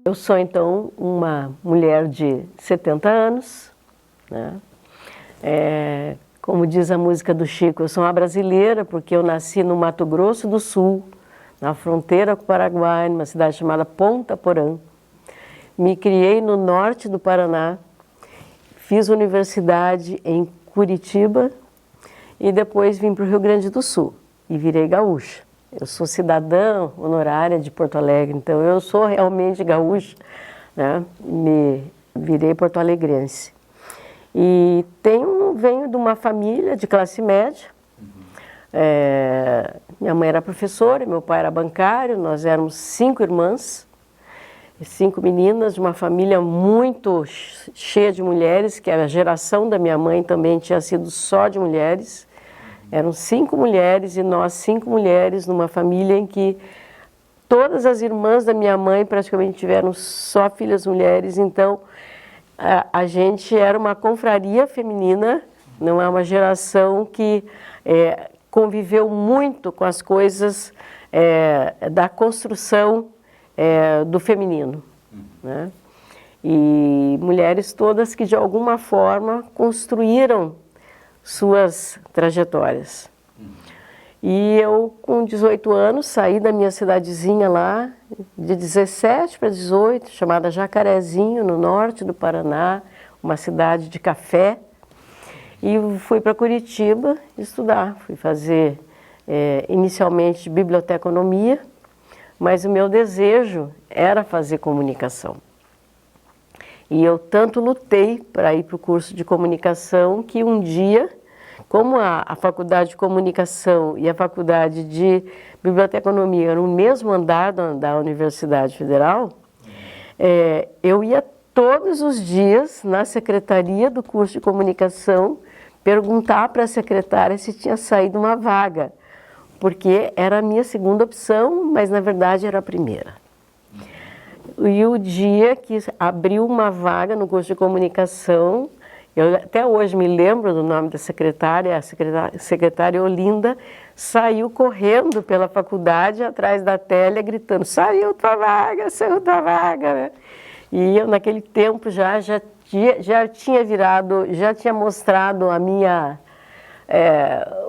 Eu sou, então, uma mulher de 70 anos, né? Como diz a música do Chico, eu sou uma brasileira porque eu nasci no Mato Grosso do Sul, na fronteira com o Paraguai, numa cidade chamada Ponta Porã. Me criei no norte do Paraná, fiz universidade em Curitiba e depois vim para o Rio Grande do Sul e virei gaúcha. Eu sou cidadã honorária de Porto Alegre, então eu sou realmente gaúcha, né? Me virei porto-alegrense. E venho de uma família de classe média. Minha mãe era professora, meu pai era bancário, nós éramos 5 irmãs, 5 meninas, de uma família muito cheia de mulheres, que a geração da minha mãe também tinha sido só de mulheres. Eram 5 mulheres e nós 5 mulheres numa família em que todas as irmãs da minha mãe praticamente tiveram só filhas mulheres, então a gente era uma confraria feminina, não é uma geração que conviveu muito com as coisas da construção do feminino, né? E mulheres todas que de alguma forma construíram suas trajetórias. E eu, com 18 anos, saí da minha cidadezinha lá, de 17 para 18, chamada Jacarezinho, no norte do Paraná, uma cidade de café, e fui para Curitiba estudar. Fui fazer, inicialmente, biblioteconomia, mas o meu desejo era fazer comunicação. E eu tanto lutei para ir para o curso de comunicação que um dia, como a faculdade de comunicação e a faculdade de biblioteconomia eram no mesmo andar da Universidade Federal, eu ia todos os dias na secretaria do curso de comunicação perguntar para a secretária se tinha saído uma vaga, porque era a minha segunda opção, mas na verdade era a primeira. E o dia que abriu uma vaga no curso de comunicação, eu até hoje me lembro do nome da secretária, a secretária Olinda saiu correndo pela faculdade atrás da telha, gritando, saiu tua vaga, saiu tua vaga, né? E eu naquele tempo já tinha mostrado a minha,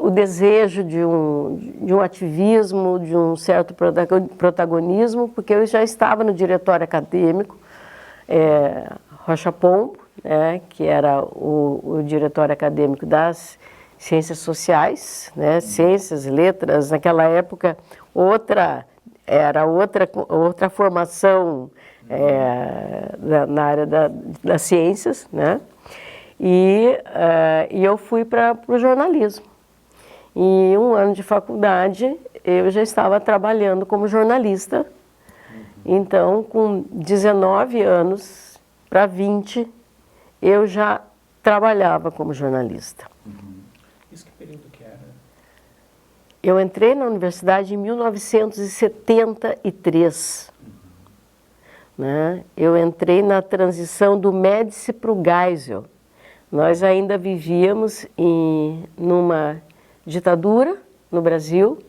o desejo de um ativismo, de um certo protagonismo, porque eu já estava no diretório acadêmico, Rocha Pombo, que era o diretório acadêmico das ciências sociais, né, ciências, letras, naquela época era outra formação na área das ciências, né, e eu fui para o jornalismo. Em um ano de faculdade eu já estava trabalhando como jornalista, então com 19 anos para 20 eu já trabalhava como jornalista. Isso que período que era? Eu entrei na universidade em 1973. Né? Eu entrei na transição do Médici para o Geisel. Nós ainda vivíamos numa ditadura no Brasil.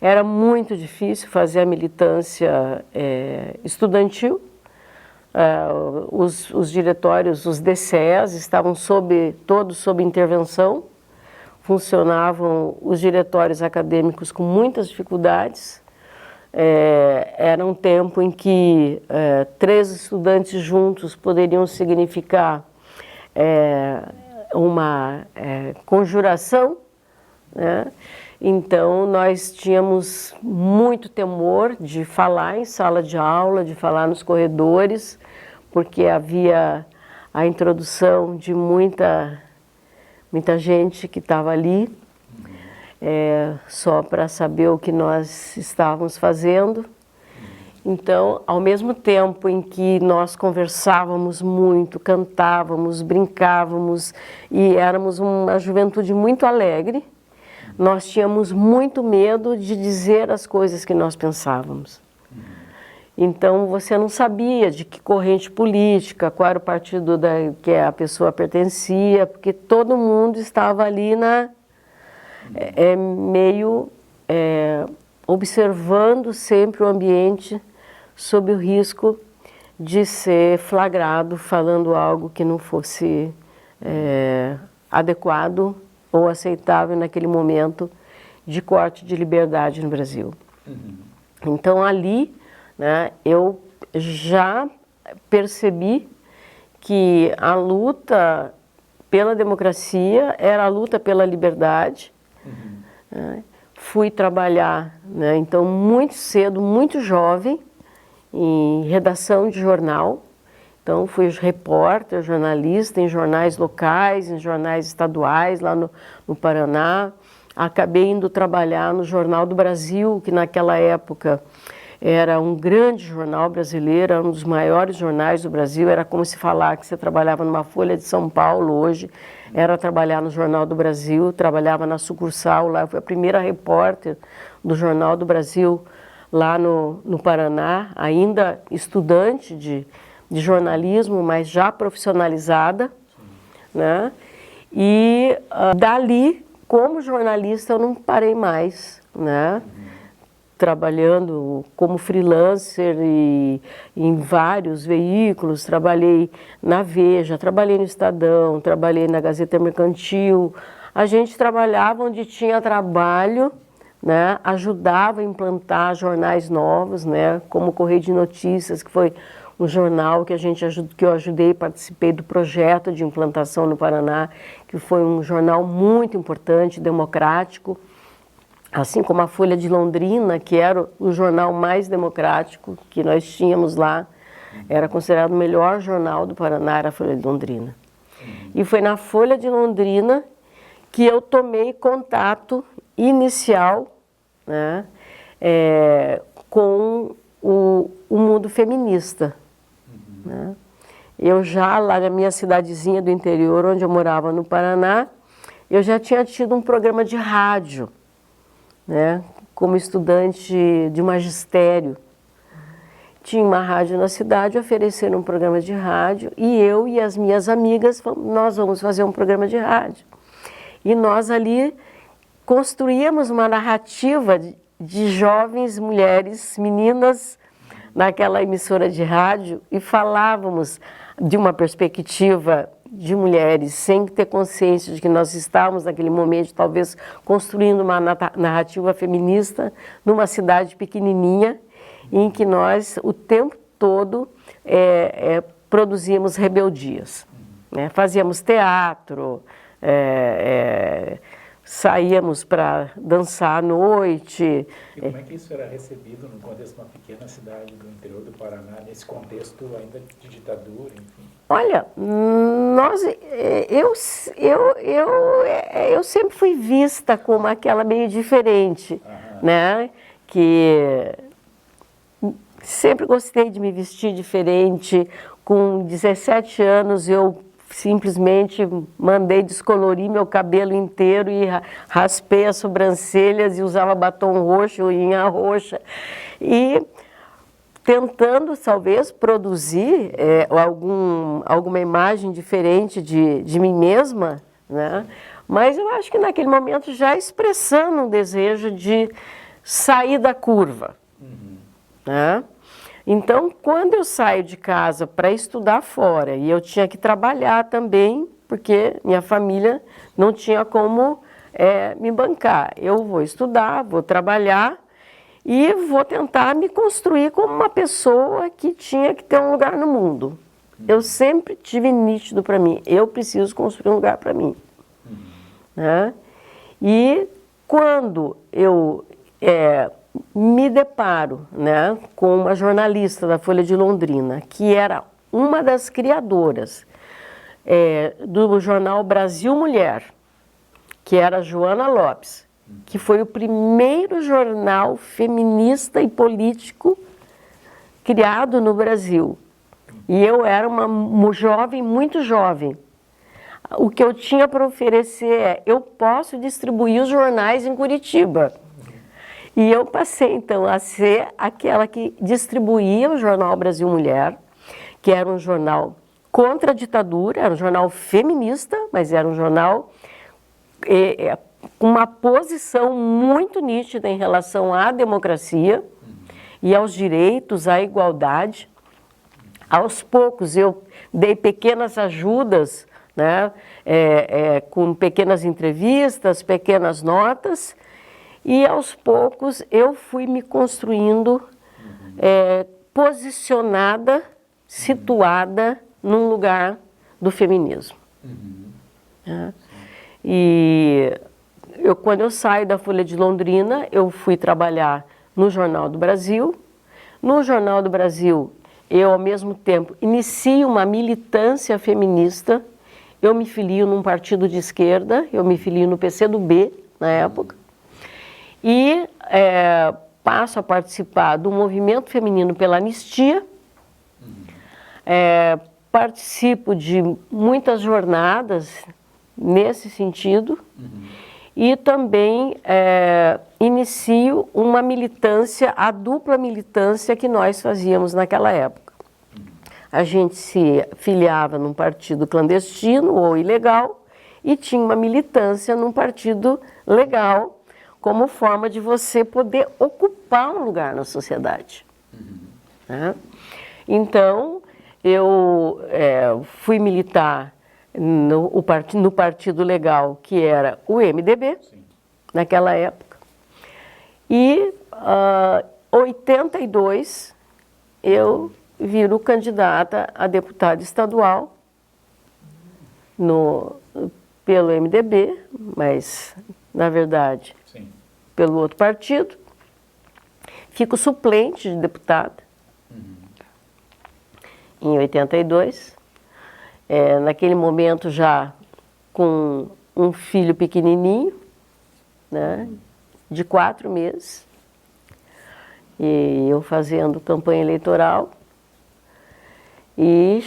Era muito difícil fazer a militância estudantil. Os diretórios, os DCEs, estavam todos sob intervenção, funcionavam os diretórios acadêmicos com muitas dificuldades. Era um tempo em que 3 estudantes juntos poderiam significar uma conjuração, né? Então, nós tínhamos muito temor de falar em sala de aula, de falar nos corredores, porque havia a introdução de muita gente que estava ali, só para saber o que nós estávamos fazendo. Então, ao mesmo tempo em que nós conversávamos muito, cantávamos, brincávamos e éramos uma juventude muito alegre, nós tínhamos muito medo de dizer as coisas que nós pensávamos. Então você não sabia de que corrente política, qual era o partido que a pessoa pertencia, porque todo mundo estava ali meio observando sempre o ambiente sob o risco de ser flagrado falando algo que não fosse adequado ou aceitável naquele momento de corte de liberdade no Brasil. Então ali, né, eu já percebi que a luta pela democracia era a luta pela liberdade. Né? Fui trabalhar, né, então muito cedo, muito jovem, em redação de jornal. Então fui repórter, jornalista em jornais locais, em jornais estaduais lá no Paraná. Acabei indo trabalhar no Jornal do Brasil, que naquela época era um grande jornal brasileiro, era um dos maiores jornais do Brasil. Era como se falar que você trabalhava numa Folha de São Paulo hoje, era trabalhar no Jornal do Brasil, trabalhava na sucursal lá. Eu fui a primeira repórter do Jornal do Brasil lá no Paraná, ainda estudante de jornalismo, mas já profissionalizada, né? E dali, como jornalista, eu não parei mais, né? Trabalhando como freelancer e em vários veículos, trabalhei na Veja, trabalhei no Estadão, trabalhei na Gazeta Mercantil. A gente trabalhava onde tinha trabalho, né? Ajudava a implantar jornais novos, né? Como o Correio de Notícias, que foi um jornal que eu ajudei e participei do projeto de implantação no Paraná, que foi um jornal muito importante, democrático, assim como a Folha de Londrina, que era o jornal mais democrático que nós tínhamos lá, era considerado o melhor jornal do Paraná, era a Folha de Londrina. E foi na Folha de Londrina que eu tomei contato inicial, né, com o mundo feminista. Né? Eu já, lá na minha cidadezinha do interior, onde eu morava no Paraná, eu já tinha tido um programa de rádio, né, como estudante de magistério. Tinha uma rádio na cidade, ofereceram um programa de rádio, e eu e as minhas amigas, nós vamos fazer um programa de rádio. E nós ali construíamos uma narrativa de jovens mulheres, meninas, naquela emissora de rádio, e falávamos de uma perspectiva de mulheres, sem ter consciência de que nós estávamos naquele momento, talvez construindo uma narrativa feminista numa cidade pequenininha, em que nós, o tempo todo, produzíamos rebeldias. Né? Fazíamos teatro, saíamos para dançar à noite. E como é que isso era recebido no contexto de uma pequena cidade do interior do Paraná, nesse contexto ainda de ditadura, enfim? Olha, eu sempre fui vista como aquela meio diferente, né? Que sempre gostei de me vestir diferente. Com 17 anos eu simplesmente mandei descolorir meu cabelo inteiro e raspei as sobrancelhas e usava batom roxo, unha roxa. E tentando, talvez, produzir alguma imagem diferente de mim mesma, né? Mas eu acho que naquele momento já expressando um desejo de sair da curva. Né? Então, quando eu saio de casa para estudar fora, e eu tinha que trabalhar também, porque minha família não tinha como me bancar. Eu vou estudar, vou trabalhar e vou tentar me construir como uma pessoa que tinha que ter um lugar no mundo. Eu sempre tive nítido para mim, eu preciso construir um lugar para mim. Né? E quando eu me deparo, né, com uma jornalista da Folha de Londrina, que era uma das criadoras do jornal Brasil Mulher, que era a Joana Lopes, que foi o primeiro jornal feminista e político criado no Brasil. E eu era uma jovem, muito jovem. O que eu tinha para oferecer eu posso distribuir os jornais em Curitiba. E eu passei, então, a ser aquela que distribuía o jornal Brasil Mulher, que era um jornal contra a ditadura, era um jornal feminista, mas era um jornal com uma posição muito nítida em relação à democracia e aos direitos, à igualdade. Aos poucos eu dei pequenas ajudas, né, com pequenas entrevistas, pequenas notas, e aos poucos eu fui me construindo posicionada, situada num lugar do feminismo. E quando eu saio da Folha de Londrina, eu fui trabalhar no Jornal do Brasil. No Jornal do Brasil, eu, ao mesmo tempo, inicio uma militância feminista. Eu me filio num partido de esquerda, eu me filio no PCdoB, na época, e passo a participar do movimento feminino pela anistia, participo de muitas jornadas nesse sentido, e também inicio uma militância, a dupla militância que nós fazíamos naquela época. A gente se filiava num partido clandestino ou ilegal e tinha uma militância num partido legal, como forma de você poder ocupar um lugar na sociedade. Né? Então, eu fui militar no partido legal, que era o MDB, naquela época. E em 82, eu viro candidata a deputada estadual pelo MDB, mas, na verdade, pelo outro partido. Fico suplente de deputada em 82. Naquele momento já com um filho pequenininho, né, de 4 meses, e eu fazendo campanha eleitoral e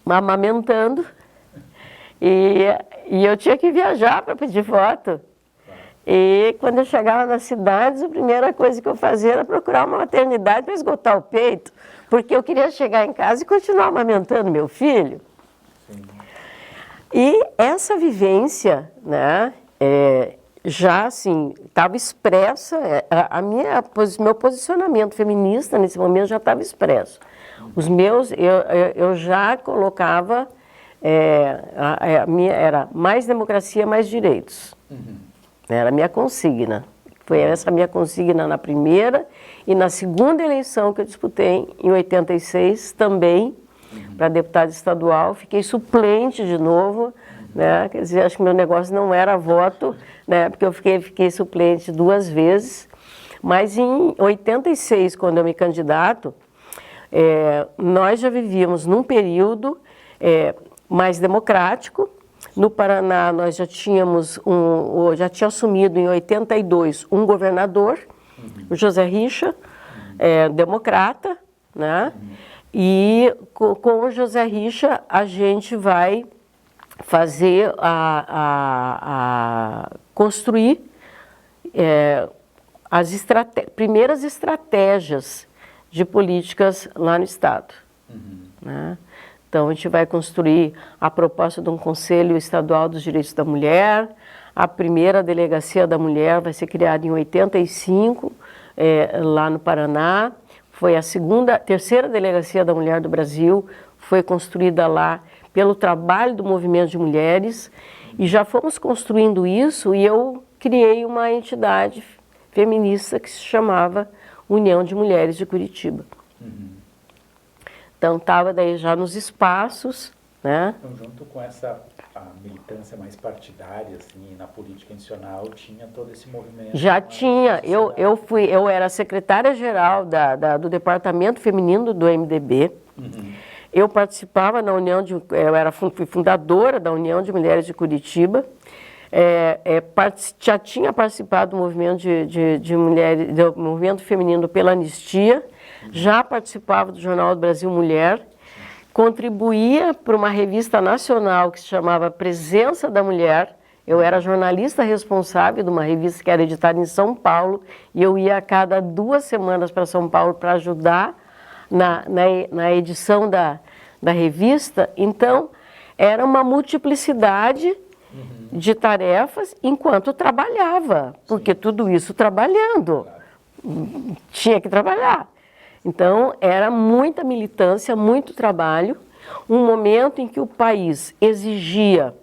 amamentando, e eu tinha que viajar para pedir voto. E quando eu chegava nas cidades, a primeira coisa que eu fazia era procurar uma maternidade para esgotar o peito, porque eu queria chegar em casa e continuar amamentando meu filho. E essa vivência, né, já assim, estava expressa, meu posicionamento feminista nesse momento já estava expresso. Os meus, eu já colocava, era mais democracia, mais direitos. Era a minha consigna. Foi essa a minha consigna na primeira e na segunda eleição que eu disputei, em 86, também, para deputada estadual. Fiquei suplente de novo, né? Quer dizer, acho que meu negócio não era voto, né? Porque eu fiquei suplente 2 vezes. Mas em 86, quando eu me candidato, nós já vivíamos num período mais democrático. No Paraná, nós já tinha assumido em 82 um governador, o José Richa, democrata, né? E com o José Richa a gente vai fazer construir as primeiras estratégias de políticas lá no estado. Né? Então, a gente vai construir a proposta de um Conselho Estadual dos Direitos da Mulher. A primeira delegacia da mulher vai ser criada em 85, lá no Paraná. Foi a terceira delegacia da mulher do Brasil, foi construída lá pelo trabalho do movimento de mulheres. E já fomos construindo isso e eu criei uma entidade feminista que se chamava União de Mulheres de Curitiba. Então, estava daí já nos espaços, né? Então, junto com essa militância mais partidária, assim, na política institucional, tinha todo esse movimento? Já tinha. Eu era secretária-geral do Departamento Feminino do MDB. Eu participava na fui fundadora da União de Mulheres de Curitiba. Já tinha participado do movimento de mulheres, do movimento feminino pela anistia. Já participava do Jornal do Brasil Mulher, contribuía para uma revista nacional que se chamava Presença da Mulher. Eu era jornalista responsável de uma revista que era editada em São Paulo e eu ia a cada 2 semanas para São Paulo para ajudar na edição da revista. Então, era uma multiplicidade de tarefas enquanto trabalhava, porque tudo isso trabalhando, tinha que trabalhar. Então, era muita militância, muito trabalho, um momento em que o país exigia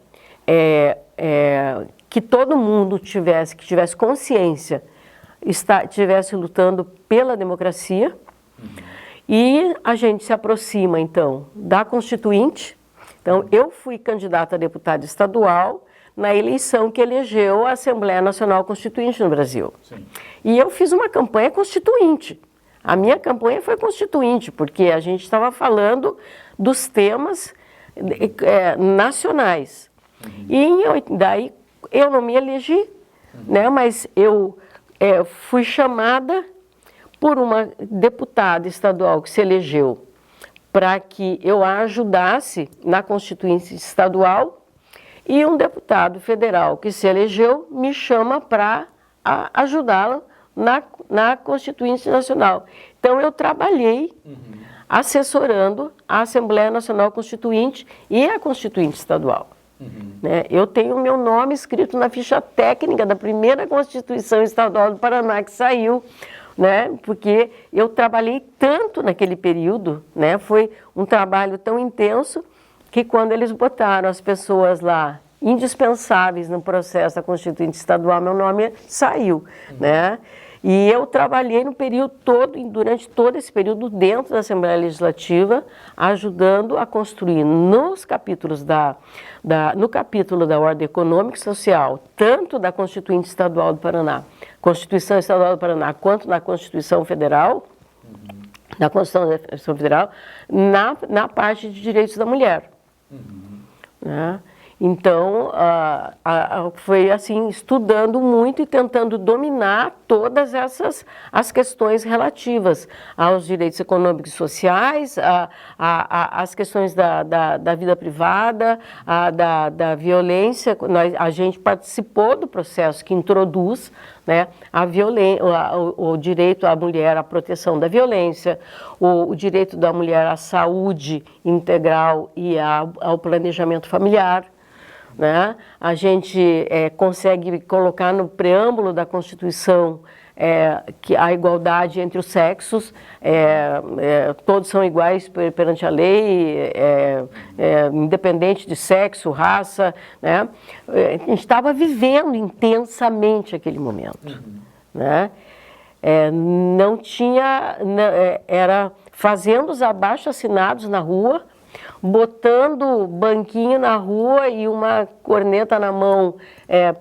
que todo mundo tivesse consciência, estivesse lutando pela democracia, e a gente se aproxima, então, da Constituinte. Então, eu fui candidata a deputada estadual na eleição que elegeu a Assembleia Nacional Constituinte no Brasil. Sim. E eu fiz uma campanha constituinte. A minha campanha foi constituinte, porque a gente estava falando dos temas nacionais. E daí eu não me elegi, né, mas eu fui chamada por uma deputada estadual que se elegeu para que eu a ajudasse na Constituinte estadual, e um deputado federal que se elegeu me chama para ajudá-la na Constituinte Nacional. Então eu trabalhei assessorando a Assembleia Nacional Constituinte e a Constituinte Estadual. Né? Eu tenho o meu nome escrito na ficha técnica da primeira Constituição Estadual do Paraná que saiu, né? Porque eu trabalhei tanto naquele período, né? Foi um trabalho tão intenso que quando eles botaram as pessoas lá indispensáveis no processo da Constituinte Estadual, meu nome saiu, né? E eu trabalhei no período todo, durante todo esse período dentro da Assembleia Legislativa, ajudando a construir nos capítulos no capítulo da Ordem Econômica e Social, tanto da Constituinte Estadual do Paraná, Constituição Estadual do Paraná, quanto na Constituição Federal, na Constituição Federal, na parte de direitos da mulher. Né? Então, foi assim, estudando muito e tentando dominar todas as questões relativas aos direitos econômicos e sociais, as questões da vida privada, da violência. A gente participou do processo que introduz, né, o direito à mulher à proteção da violência, o direito da mulher à saúde integral e ao planejamento familiar. Né? A gente consegue colocar no preâmbulo da Constituição que a igualdade entre os sexos, todos são iguais perante a lei, independente de sexo, raça, né? A gente estava vivendo intensamente aquele momento. Né? Não tinha, era fazendo os abaixo-assinados na rua, botando banquinho na rua e uma corneta na mão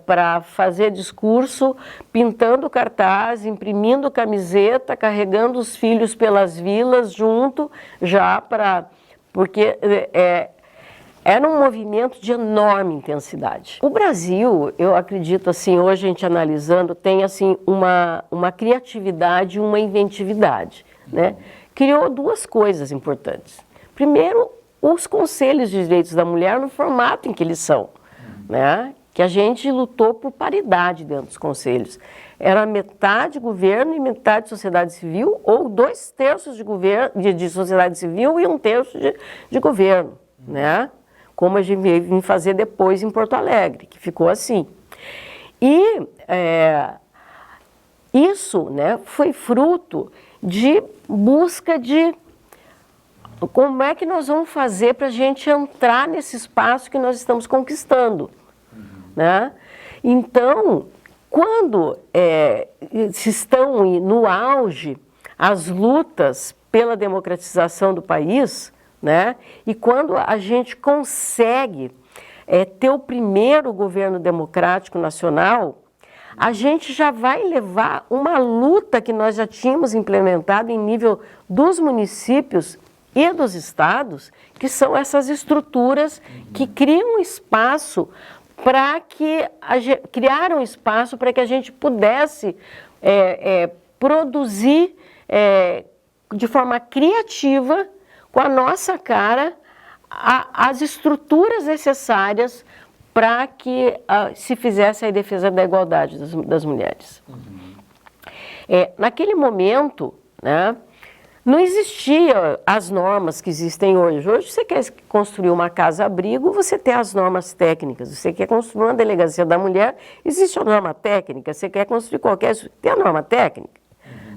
para fazer discurso, pintando cartaz, imprimindo camiseta, carregando os filhos pelas vilas junto, porque era um movimento de enorme intensidade. O Brasil, eu acredito assim, hoje a gente analisando, tem assim uma criatividade e uma inventividade, né? Criou 2 coisas importantes. Primeiro, os conselhos de direitos da mulher no formato em que eles são, né? Que a gente lutou por paridade dentro dos conselhos. Era metade governo e metade sociedade civil, ou 2/3 de sociedade civil e 1/3 de governo, né? Como a gente veio fazer depois em Porto Alegre, que ficou assim. E isso, né, foi fruto de busca de como é que nós vamos fazer para a gente entrar nesse espaço que nós estamos conquistando, né? Então, quando se estão no auge as lutas pela democratização do país, né? E quando a gente consegue ter o primeiro governo democrático nacional, a gente já vai levar uma luta que nós já tínhamos implementado em nível dos municípios e dos estados, que são essas estruturas que criam espaço para que criaram espaço para que a gente pudesse produzir de forma criativa, com a nossa cara, as estruturas necessárias para que se fizesse a defesa da igualdade das mulheres. Naquele momento, né, não existiam as normas que existem hoje. Hoje você quer construir uma casa-abrigo, você tem as normas técnicas. Você quer construir uma delegacia da mulher, existe a norma técnica. Você quer construir tem a norma técnica.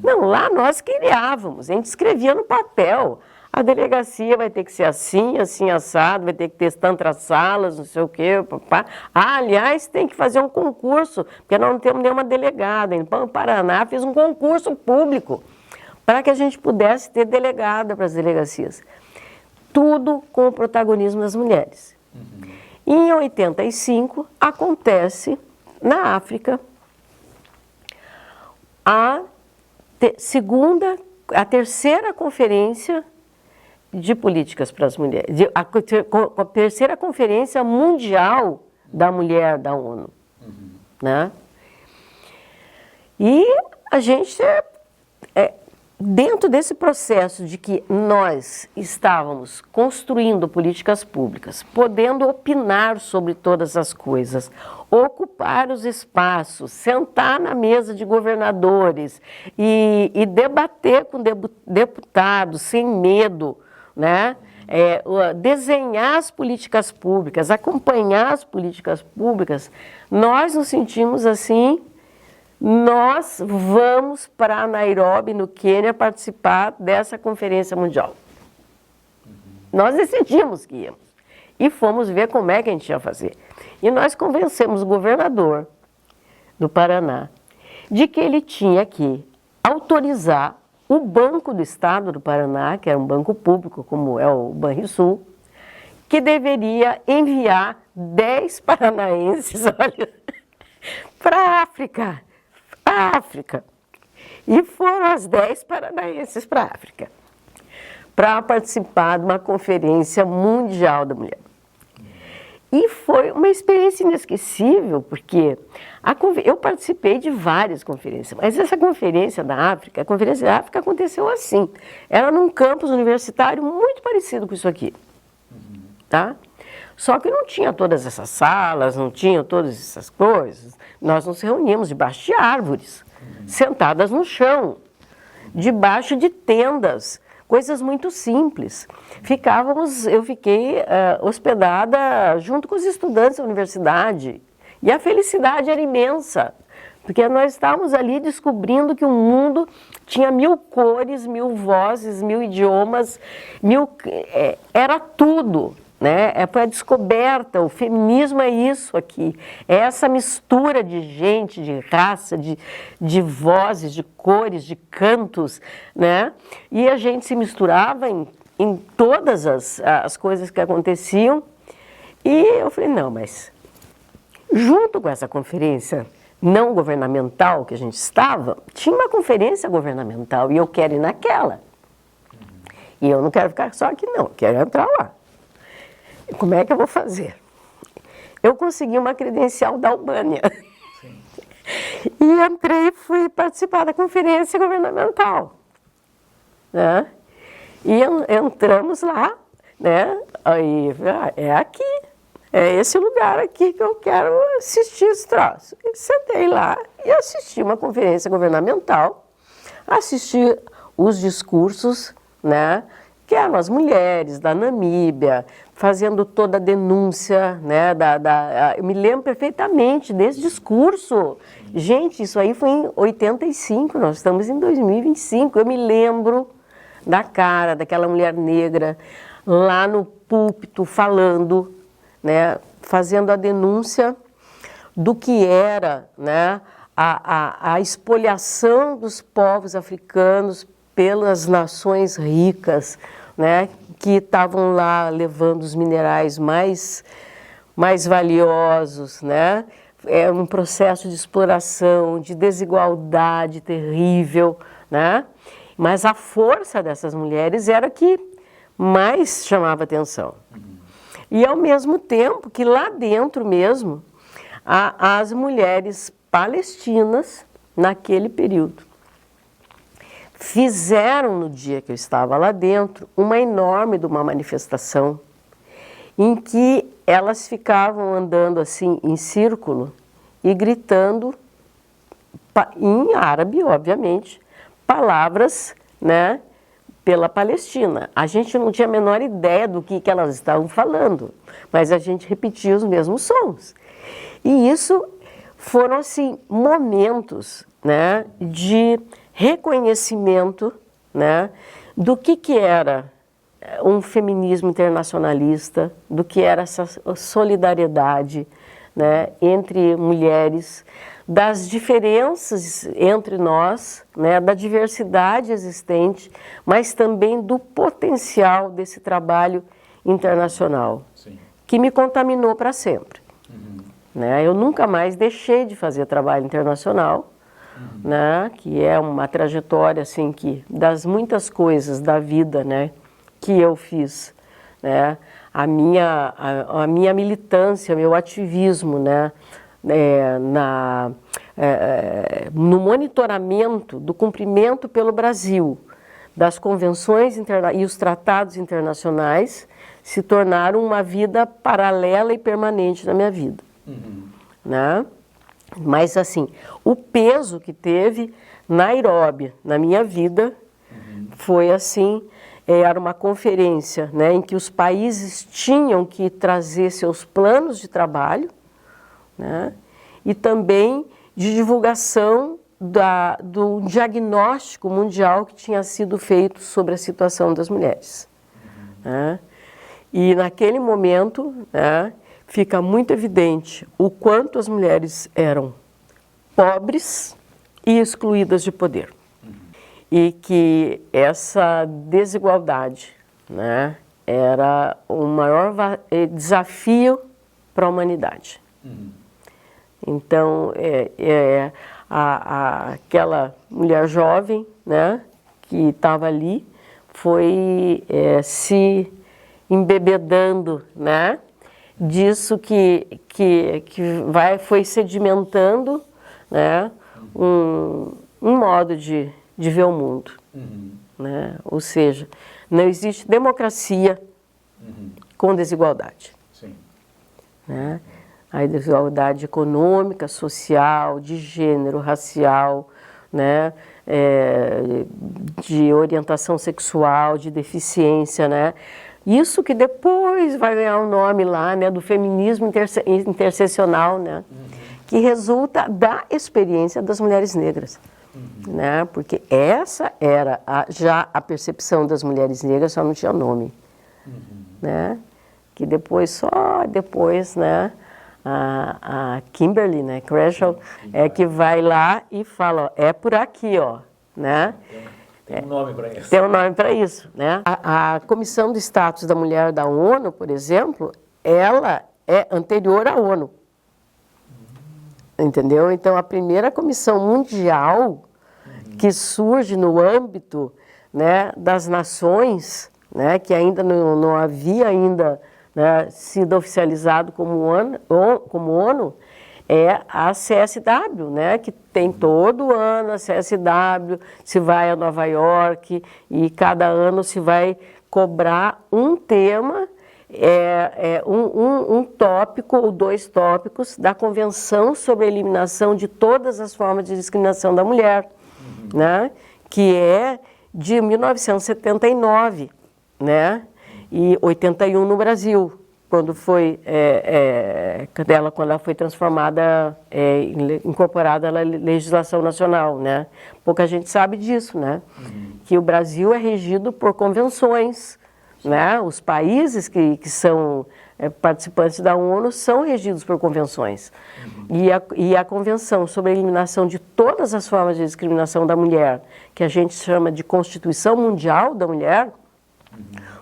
Não, lá nós criávamos, a gente escrevia no papel. A delegacia vai ter que ser assim, assim, assado, vai ter que ter tantas salas, não sei o quê, papá. Aliás, tem que fazer um concurso, porque nós não temos nenhuma delegada. Em Paraná fez um concurso público para que a gente pudesse ter delegada para as delegacias. Tudo com o protagonismo das mulheres. Em 85, acontece na África a terceira conferência de políticas para as mulheres, a terceira conferência mundial da mulher da ONU. Né? E a gente, dentro desse processo de que nós estávamos construindo políticas públicas, podendo opinar sobre todas as coisas, ocupar os espaços, sentar na mesa de governadores e debater com deputados sem medo, né? Desenhar as políticas públicas, acompanhar as políticas públicas, nós nos sentimos assim, nós vamos para Nairobi, no Quênia, participar dessa conferência mundial. Nós decidimos que íamos e fomos ver como é que a gente ia fazer. E nós convencemos o governador do Paraná de que ele tinha que autorizar o Banco do Estado do Paraná, que era um banco público, como é o Banrisul, que deveria enviar 10 paranaenses, olha, para a África. E foram as 10 paranaenses para a África, para participar de uma conferência mundial da mulher. E foi uma experiência inesquecível, porque eu participei de várias conferências, mas essa conferência da África, a conferência da África aconteceu assim. Era num campus universitário muito parecido com isso aqui, tá? Só que não tinha todas essas salas, não tinha todas essas coisas. Nós nos reuníamos debaixo de árvores, sentadas no chão, debaixo de tendas, coisas muito simples. Eu fiquei hospedada junto com os estudantes da universidade e a felicidade era imensa, porque nós estávamos ali descobrindo que o mundo tinha 1000 cores, 1000 vozes, 1000 idiomas, era tudo. Né? Foi a descoberta, o feminismo é isso aqui, é essa mistura de gente, de raça, de vozes, de cores, de cantos, né? E a gente se misturava em todas as coisas que aconteciam e eu falei, não, mas junto com essa conferência não governamental que a gente estava, tinha uma conferência governamental e eu quero ir naquela. E eu não quero ficar só aqui não, quero entrar lá. Como é que eu vou fazer? Eu consegui uma credencial da Albânia. E entrei e fui participar da conferência governamental. Né? E entramos lá, né? Aí, é aqui, é esse lugar aqui que eu quero assistir esse troço. E sentei lá e assisti uma conferência governamental, assisti os discursos, né? Que eram as mulheres da Namíbia, fazendo toda a denúncia, né, eu me lembro perfeitamente desse discurso. Gente, isso aí foi em 85, nós estamos em 2025. Eu me lembro da cara daquela mulher negra lá no púlpito falando, né, fazendo a denúncia do que era, né, a espoliação dos povos africanos pelas nações ricas, né, que estavam lá levando os minerais mais valiosos, né? É um processo de exploração, de desigualdade terrível, né? Mas a força dessas mulheres era que mais chamava atenção. E ao mesmo tempo que lá dentro mesmo, as mulheres palestinas, naquele período, fizeram no dia que eu estava lá dentro uma enorme manifestação em que elas ficavam andando assim em círculo e gritando em árabe, obviamente, palavras, né, pela Palestina. A gente não tinha a menor ideia do que elas estavam falando, mas a gente repetia os mesmos sons. E isso foram assim momentos, né, de reconhecimento, né, do que era um feminismo internacionalista, do que era essa solidariedade, né, entre mulheres, das diferenças entre nós, né, da diversidade existente, mas também do potencial desse trabalho internacional, sim, que me contaminou para sempre. Né? Eu nunca mais deixei de fazer trabalho internacional, né, que é uma trajetória assim, que, das muitas coisas da vida, né, que eu fiz, né, a minha militância, meu ativismo, né, no monitoramento do cumprimento pelo Brasil das convenções e os tratados internacionais se tornaram uma vida paralela e permanente na minha vida. Né? Mas assim, o peso que teve Nairobi na minha vida foi assim, era uma conferência, né, em que os países tinham que trazer seus planos de trabalho, né, e também de divulgação do diagnóstico mundial que tinha sido feito sobre a situação das mulheres. Né? E naquele momento, né, fica muito evidente o quanto as mulheres eram pobres e excluídas de poder. E que essa desigualdade, né, era o maior desafio para a humanidade. Então, aquela mulher jovem, né, que estava ali, foi se embebedando, né, disso que foi sedimentando, né, um modo de ver o mundo. Né? Ou seja, não existe democracia com desigualdade. Sim. Né? A desigualdade econômica, social, de gênero, racial, né, de orientação sexual, de deficiência, né? Isso que depois vai ganhar o nome lá, né, do feminismo interseccional, né, que resulta da experiência das mulheres negras. Né, porque essa era já a percepção das mulheres negras, só não tinha nome. Né, que depois, né, a Kimberly, né, Crenshaw, que vai lá e fala, ó, é por aqui, ó, né? Tem um nome para isso. Tem um nome para isso, né? A Comissão do Status da Mulher da ONU, por exemplo, ela é anterior à ONU. Entendeu? Então, a primeira comissão mundial que surge no âmbito, né, das nações, né, que ainda não havia ainda, né, sido oficializado como ONU, é a CSW, né, que tem todo ano a CSW, se vai a Nova York e cada ano se vai cobrar um tema, um tópico ou dois tópicos da Convenção sobre a Eliminação de Todas as Formas de Discriminação da Mulher, né, que é de 1979, né, e 81 no Brasil, quando ela foi transformada, incorporada na legislação nacional, né? Pouca gente sabe disso, né? Que o Brasil é regido por convenções, né? Os países que são participantes da ONU são regidos por convenções. E a Convenção sobre a Eliminação de Todas as Formas de Discriminação da Mulher, que a gente chama de Constituição Mundial da Mulher,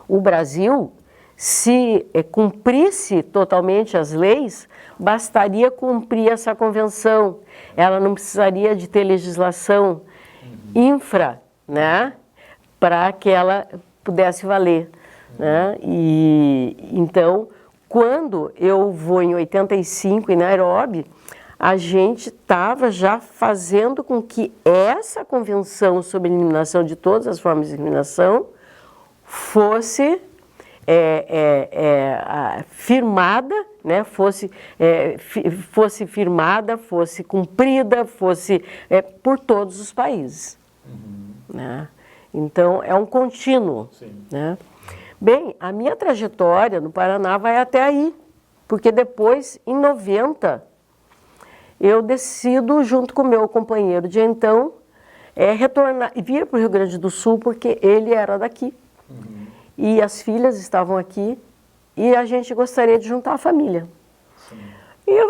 o Brasil, se cumprisse totalmente as leis, bastaria cumprir essa convenção. Ela não precisaria de ter legislação infra, né, para que ela pudesse valer. Né? E então, quando eu vou em 85 em Nairobi, a gente estava já fazendo com que essa convenção sobre a eliminação de todas as formas de discriminação fosse firmada, né, fosse firmada, fosse cumprida, fosse por todos os países. Né? Então, é um contínuo. Né? Bem, a minha trajetória no Paraná vai até aí, porque depois, em 90, eu decido, junto com o meu companheiro de então, retornar e vir para o Rio Grande do Sul, porque ele era daqui. E as filhas estavam aqui, e a gente gostaria de juntar a família. E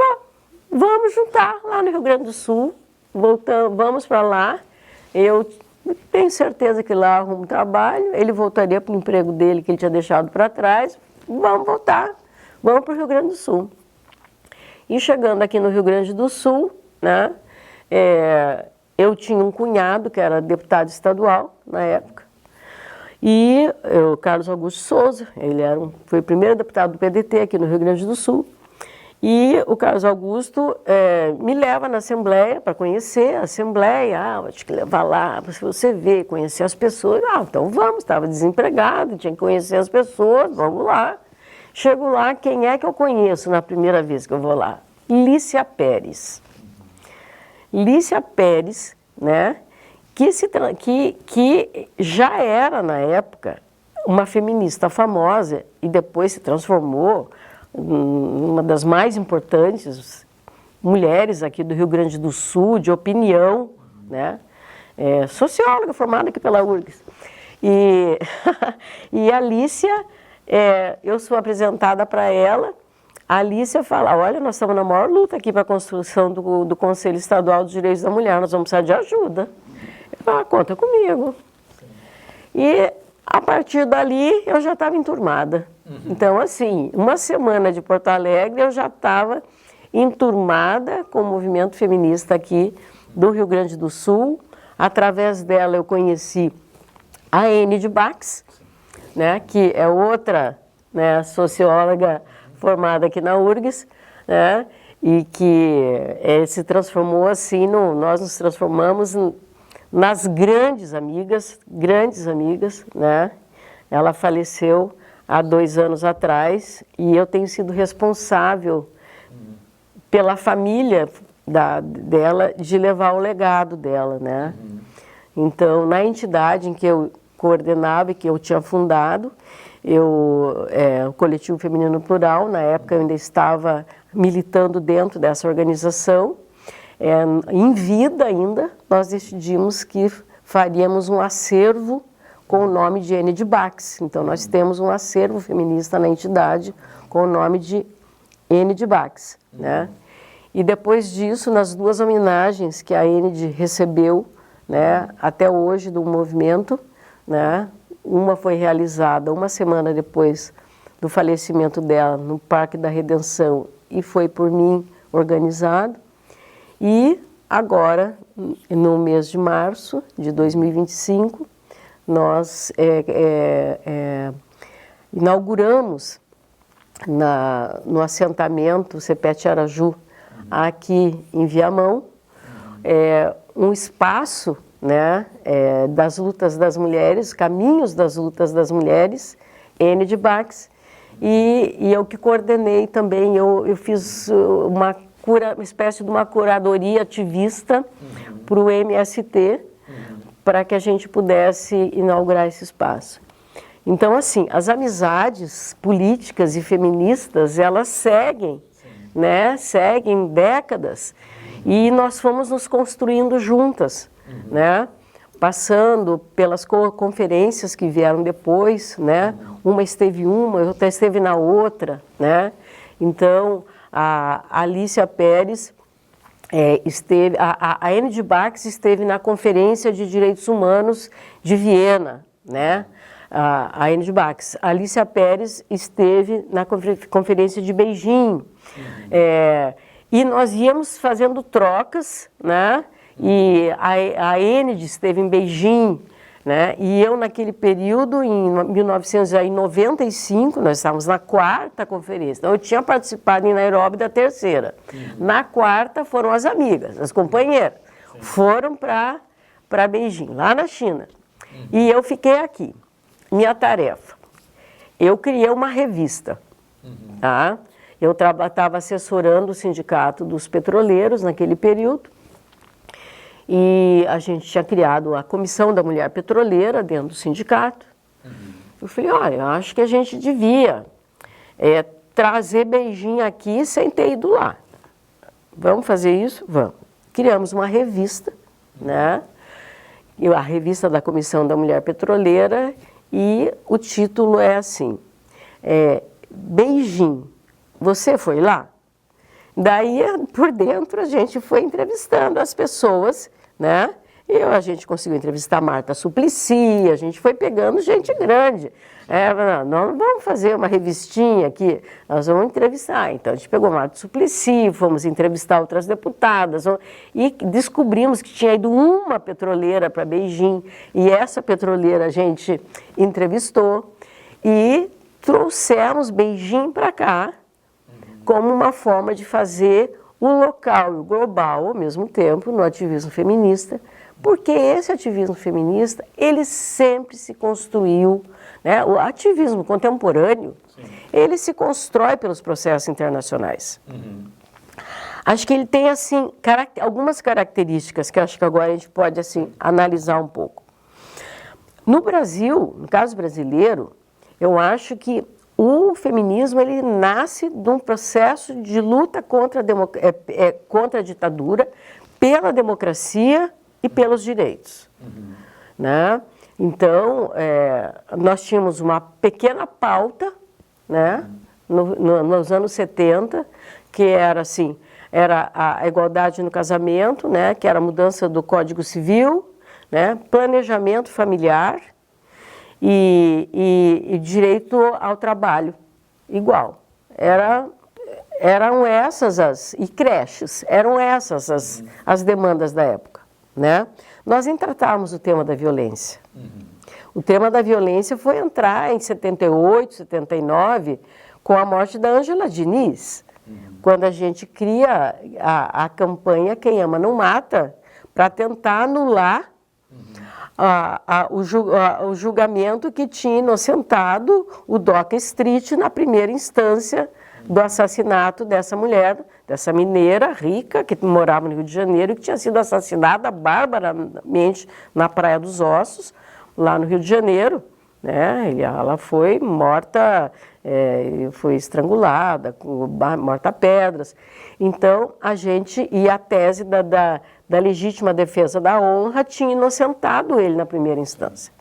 vamos juntar lá no Rio Grande do Sul, vamos para lá. Eu tenho certeza que lá arrumo trabalho, ele voltaria para o emprego dele que ele tinha deixado para trás. Vamos voltar, vamos para o Rio Grande do Sul. E chegando aqui no Rio Grande do Sul, né, eu tinha um cunhado que era deputado estadual na época, e o Carlos Augusto Souza, ele foi o primeiro deputado do PDT aqui no Rio Grande do Sul, e o Carlos Augusto me leva na Assembleia para conhecer a Assembleia. Vou te levar lá para você ver, conhecer as pessoas. Então vamos, estava desempregado, tinha que conhecer as pessoas, vamos lá. Chego lá, quem é que eu conheço na primeira vez que eu vou lá? Lícia Pérez. Lícia Pérez, né, que já era, na época, uma feminista famosa e depois se transformou uma das mais importantes mulheres aqui do Rio Grande do Sul, de opinião, né? Socióloga formada aqui pela URGS. E a Lícia, eu sou apresentada para ela, a Lícia fala, olha, nós estamos na maior luta aqui para a construção do Conselho Estadual dos Direitos da Mulher, nós vamos precisar de ajuda. Eu falo, conta comigo. E a partir dali eu já estava enturmada. Então, assim, uma semana de Porto Alegre eu já estava enturmada com o movimento feminista aqui do Rio Grande do Sul. Através dela eu conheci a Enide Bax, né, que é outra, né, socióloga formada aqui na URGS, né, e que se transformou assim, nós nos transformamos nas grandes amigas, né? Ela faleceu há 2 anos atrás e eu tenho sido responsável pela família dela de levar o legado dela, né? Então, na entidade em que eu coordenava e que eu tinha fundado, o Coletivo Feminino Plural, na época eu ainda estava militando dentro dessa organização. Em vida ainda, nós decidimos que faríamos um acervo com o nome de Enide Bax. Então, nós temos um acervo feminista na entidade com o nome de Enide Bax, né? E depois disso, nas 2 homenagens que a Enide recebeu, né, até hoje do movimento, né, uma foi realizada uma semana depois do falecimento dela no Parque da Redenção e foi por mim organizado. E agora, no mês de março de 2025, nós inauguramos no assentamento Cepete Araju, aqui em Viamão, um espaço, né, das lutas das mulheres, caminhos das lutas das mulheres, Enide Bax, e eu que coordenei também, eu fiz uma espécie de uma curadoria ativista para o MST, para que a gente pudesse inaugurar esse espaço. Então, assim, as amizades políticas e feministas, elas seguem, né? Seguem décadas, e nós fomos nos construindo juntas, né? Passando pelas conferências que vieram depois, né? Uma esteve outra esteve na outra, né? Então, a Lícia Pérez a Enide Bax esteve na Conferência de Direitos Humanos de Viena, né? A Enide Bax. A Lícia Pérez esteve na Conferência de Beijing. E nós íamos fazendo trocas, né? E a Enide esteve em Beijing, né? E eu, naquele período, em 1995, nós estávamos na 4ª conferência. Então, eu tinha participado em Nairobi da 3ª. Na 4ª foram as amigas, as companheiras. Foram para Beijing, lá na China. E eu fiquei aqui. Minha tarefa eu criei uma revista, tá? Eu estava assessorando o sindicato dos petroleiros naquele período e a gente tinha criado a Comissão da Mulher Petroleira dentro do sindicato. Eu falei, olha, eu acho que a gente devia trazer beijinho aqui sem ter ido lá. Vamos fazer isso? Vamos. Criamos uma revista, né? A revista da Comissão da Mulher Petroleira, e o título é assim, Beijinho, você foi lá? Daí, por dentro, a gente foi entrevistando as pessoas, né? A gente conseguiu entrevistar Marta Suplicy, a gente foi pegando gente grande. Nós vamos fazer uma revistinha aqui, nós vamos entrevistar. Então, a gente pegou Marta Suplicy, fomos entrevistar outras deputadas e descobrimos que tinha ido uma petroleira para Beijing, e essa petroleira a gente entrevistou e trouxemos Beijing para cá como uma forma de fazer o local e o global ao mesmo tempo no ativismo feminista, porque esse ativismo feminista, ele sempre se construiu, né? O ativismo contemporâneo, ele se constrói pelos processos internacionais. Acho que ele tem, assim, algumas características que acho que agora a gente pode, assim, analisar um pouco. No Brasil, no caso brasileiro, eu acho que o feminismo, ele nasce de um processo de luta contra a ditadura, pela democracia e pelos direitos. Né? Então, nós tínhamos uma pequena pauta, né? Nos anos 70, que era assim, era a igualdade no casamento, né? Que era a mudança do Código Civil, né? Planejamento familiar e direito ao trabalho igual. Eram essas e creches, eram essas as demandas da época, né? Nós nem tratávamos o tema da violência. O tema da violência foi entrar em 78, 79, com a morte da Ângela Diniz, quando a gente cria a campanha Quem Ama Não Mata, para tentar anular o julgamento que tinha inocentado o Doca Street na primeira instância do assassinato dessa mulher, dessa mineira rica que morava no Rio de Janeiro e que tinha sido assassinada barbaramente na Praia dos Ossos, lá no Rio de Janeiro, né? Ela foi morta, foi estrangulada, morta a pedras. Então, e a tese da legítima defesa da honra tinha inocentado ele na primeira instância.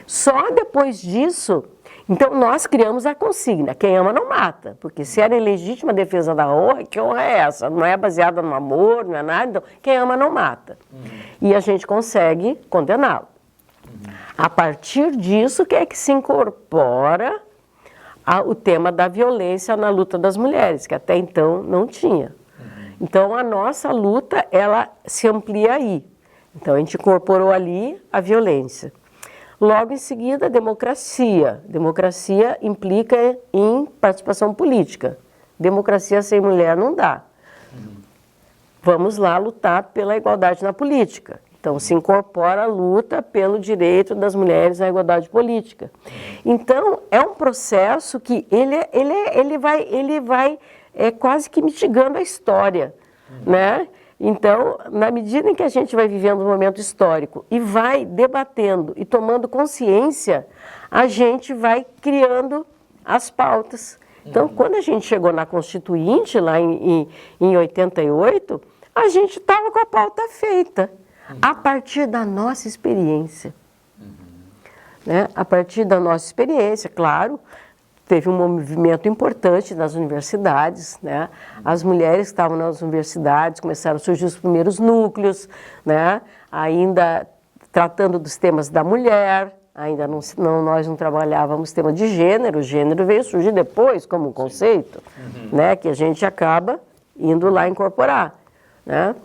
Só depois disso, então nós criamos a consigna, quem ama não mata, porque se era legítima defesa da honra, que honra é essa? Não é baseada no amor, não é nada, então quem ama não mata. E a gente consegue condená-lo. A partir disso que é que se incorpora o tema da violência na luta das mulheres, que até então não tinha. Então, a nossa luta, ela se amplia aí. Então, a gente incorporou ali a violência. Logo em seguida, a democracia. Democracia implica em participação política. Democracia sem mulher não dá. Vamos lá lutar pela igualdade na política. Então, se incorpora a luta pelo direito das mulheres à igualdade política. Então, é um processo que ele vai quase que mitigando a história, né? Então, na medida em que a gente vai vivendo um momento histórico e vai debatendo e tomando consciência, a gente vai criando as pautas. Então, quando a gente chegou na Constituinte, lá em 88, a gente estava com a pauta feita, a partir da nossa experiência. Né? A partir da nossa experiência, claro, teve um movimento importante nas universidades, né? As mulheres que estavam nas universidades começaram a surgir os primeiros núcleos, né? Ainda tratando dos temas da mulher, ainda nós não trabalhávamos tema de gênero, o gênero veio surgir depois como um conceito, né? Que a gente acaba indo lá incorporar, né?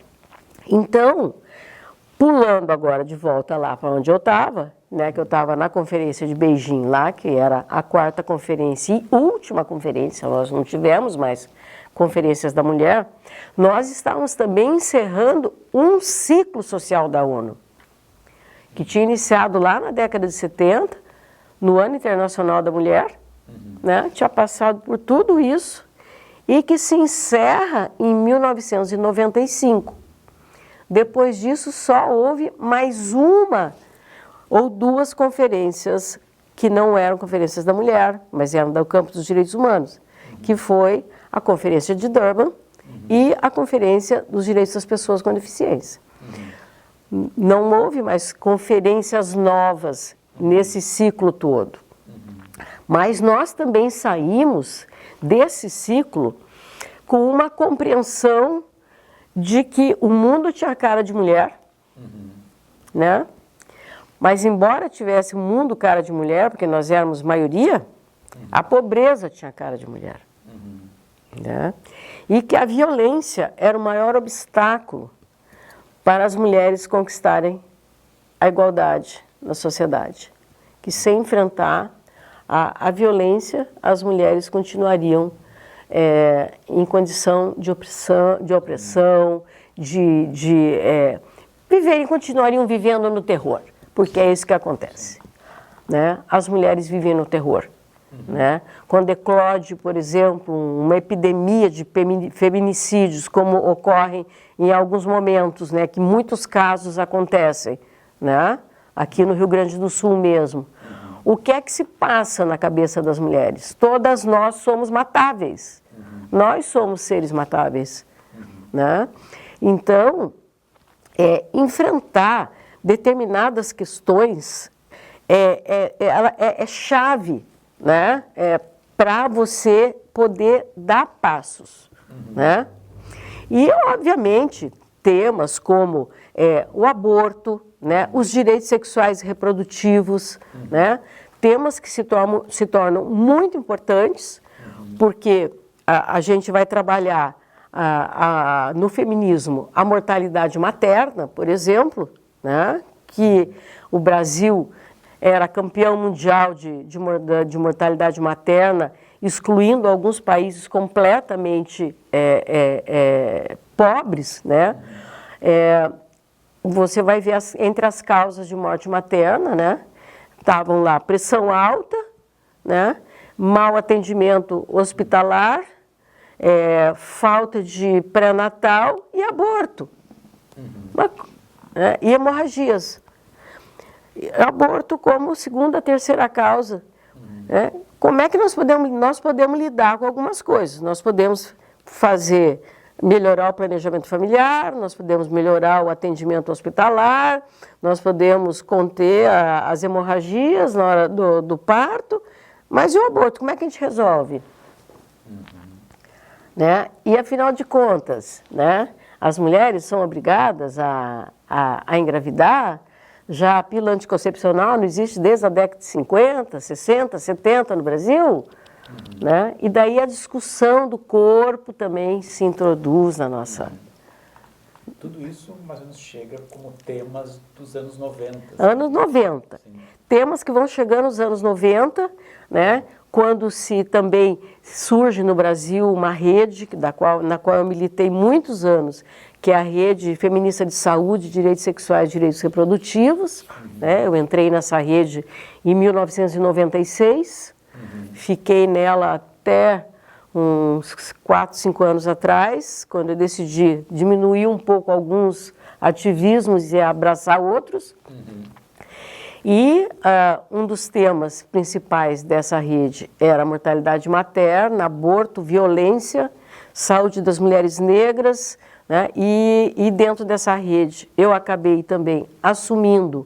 Então, pulando agora de volta lá para onde eu estava, né, que eu estava na conferência de Beijing lá, que era a 4ª conferência e última conferência, nós não tivemos mais conferências da mulher, nós estávamos também encerrando um ciclo social da ONU, que tinha iniciado lá na década de 70, no Ano Internacional da Mulher, né? Tinha passado por tudo isso e que se encerra em 1995. Depois disso, só houve mais uma ou duas conferências que não eram conferências da mulher, mas eram do campo dos direitos humanos, que foi a Conferência de Durban e a Conferência dos Direitos das Pessoas com Deficiência. Não houve mais conferências novas nesse ciclo todo. Mas nós também saímos desse ciclo com uma compreensão de que o mundo tinha cara de mulher, né? Mas embora tivesse um mundo cara de mulher, porque nós éramos maioria, a pobreza tinha cara de mulher. Né? E que a violência era o maior obstáculo para as mulheres conquistarem a igualdade na sociedade. Que sem enfrentar a violência, as mulheres continuariam em condição de opressão, continuariam vivendo no terror, porque é isso que acontece. Né? As mulheres vivem no terror. Né? Quando eclode, por exemplo, uma epidemia de feminicídios, como ocorrem em alguns momentos, né, que muitos casos acontecem, né, aqui no Rio Grande do Sul mesmo, o que é que se passa na cabeça das mulheres? Todas nós somos matáveis, nós somos seres matáveis. Né? Então, enfrentar determinadas questões é chave, né? Para você poder dar passos. Né? E, obviamente, temas como o aborto, né? Os direitos sexuais e reprodutivos, né? Temas que se tornam muito importantes, porque a gente vai trabalhar no feminismo a mortalidade materna, por exemplo, né? Que o Brasil era campeão mundial de mortalidade materna, excluindo alguns países completamente pobres, né? Você vai ver entre as causas de morte materna, né? Estavam lá pressão alta, né? Mau atendimento hospitalar, falta de pré-natal e aborto. E hemorragias. Aborto como segunda, terceira causa. Né? Como é que nós podemos lidar com algumas coisas? Nós podemos melhorar o planejamento familiar, nós podemos melhorar o atendimento hospitalar, nós podemos conter as hemorragias na hora do parto, mas e o aborto, como é que a gente resolve? Né? E afinal de contas, né, as mulheres são obrigadas a engravidar. Já a pílula anticoncepcional não existe desde a década de 50, 60, 70 no Brasil. Né? E daí a discussão do corpo também se introduz na nossa... Tudo isso mais ou menos chega como temas dos anos 90. Anos 90. Sim. Temas que vão chegando nos anos 90, né? Quando também surge no Brasil uma rede na qual eu militei muitos anos, que é a Rede Feminista de Saúde, Direitos Sexuais e Direitos Reprodutivos. Né? Eu entrei nessa rede em 1996, fiquei nela até uns 4, 5 anos atrás, quando eu decidi diminuir um pouco alguns ativismos e abraçar outros. E um dos temas principais dessa rede era a mortalidade materna, aborto, violência, saúde das mulheres negras, né? E dentro dessa rede eu acabei também assumindo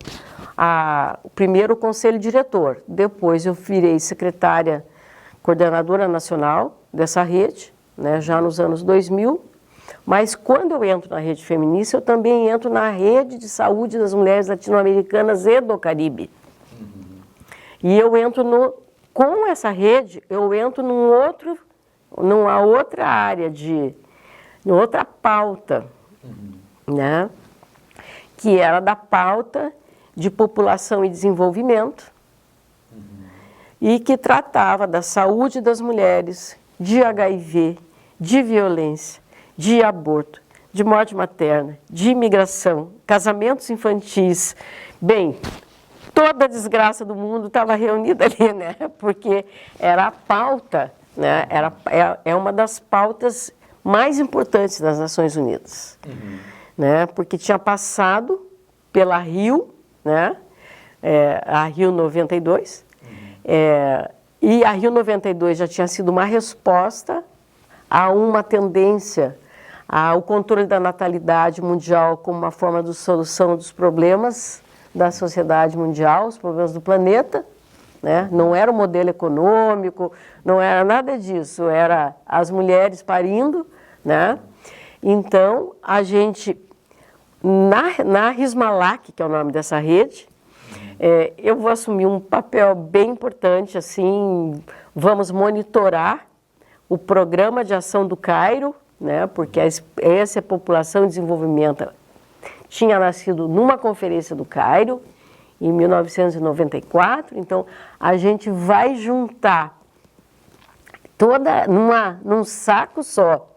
o primeiro conselho diretor, depois eu virei secretária coordenadora nacional dessa rede, né? Já nos anos 2000, mas quando eu entro na rede feminista, eu também entro na rede de saúde das mulheres latino-americanas e do Caribe. E eu entro com essa rede, eu entro numa outra área, numa outra pauta, né? Que era da pauta de população e desenvolvimento, e que tratava da saúde das mulheres, de HIV, de violência, de aborto, de morte materna, de imigração, casamentos infantis, bem, toda a desgraça do mundo estava reunida ali, né? Porque era a pauta, né? É uma das pautas mais importantes das Nações Unidas, né? Porque tinha passado pela Rio, né? A Rio 92, e a Rio 92 já tinha sido uma resposta a uma tendência ao controle da natalidade mundial como uma forma de solução dos problemas da sociedade mundial, os problemas do planeta, né? Não era o modelo econômico, não era nada disso, era as mulheres parindo, né? Então, a gente, na Rismalac, que é o nome dessa rede, eu vou assumir um papel bem importante, assim, vamos monitorar o Programa de Ação do Cairo, né, porque essa população de desenvolvimento tinha nascido numa conferência do Cairo, em 1994, então a gente vai juntar num saco só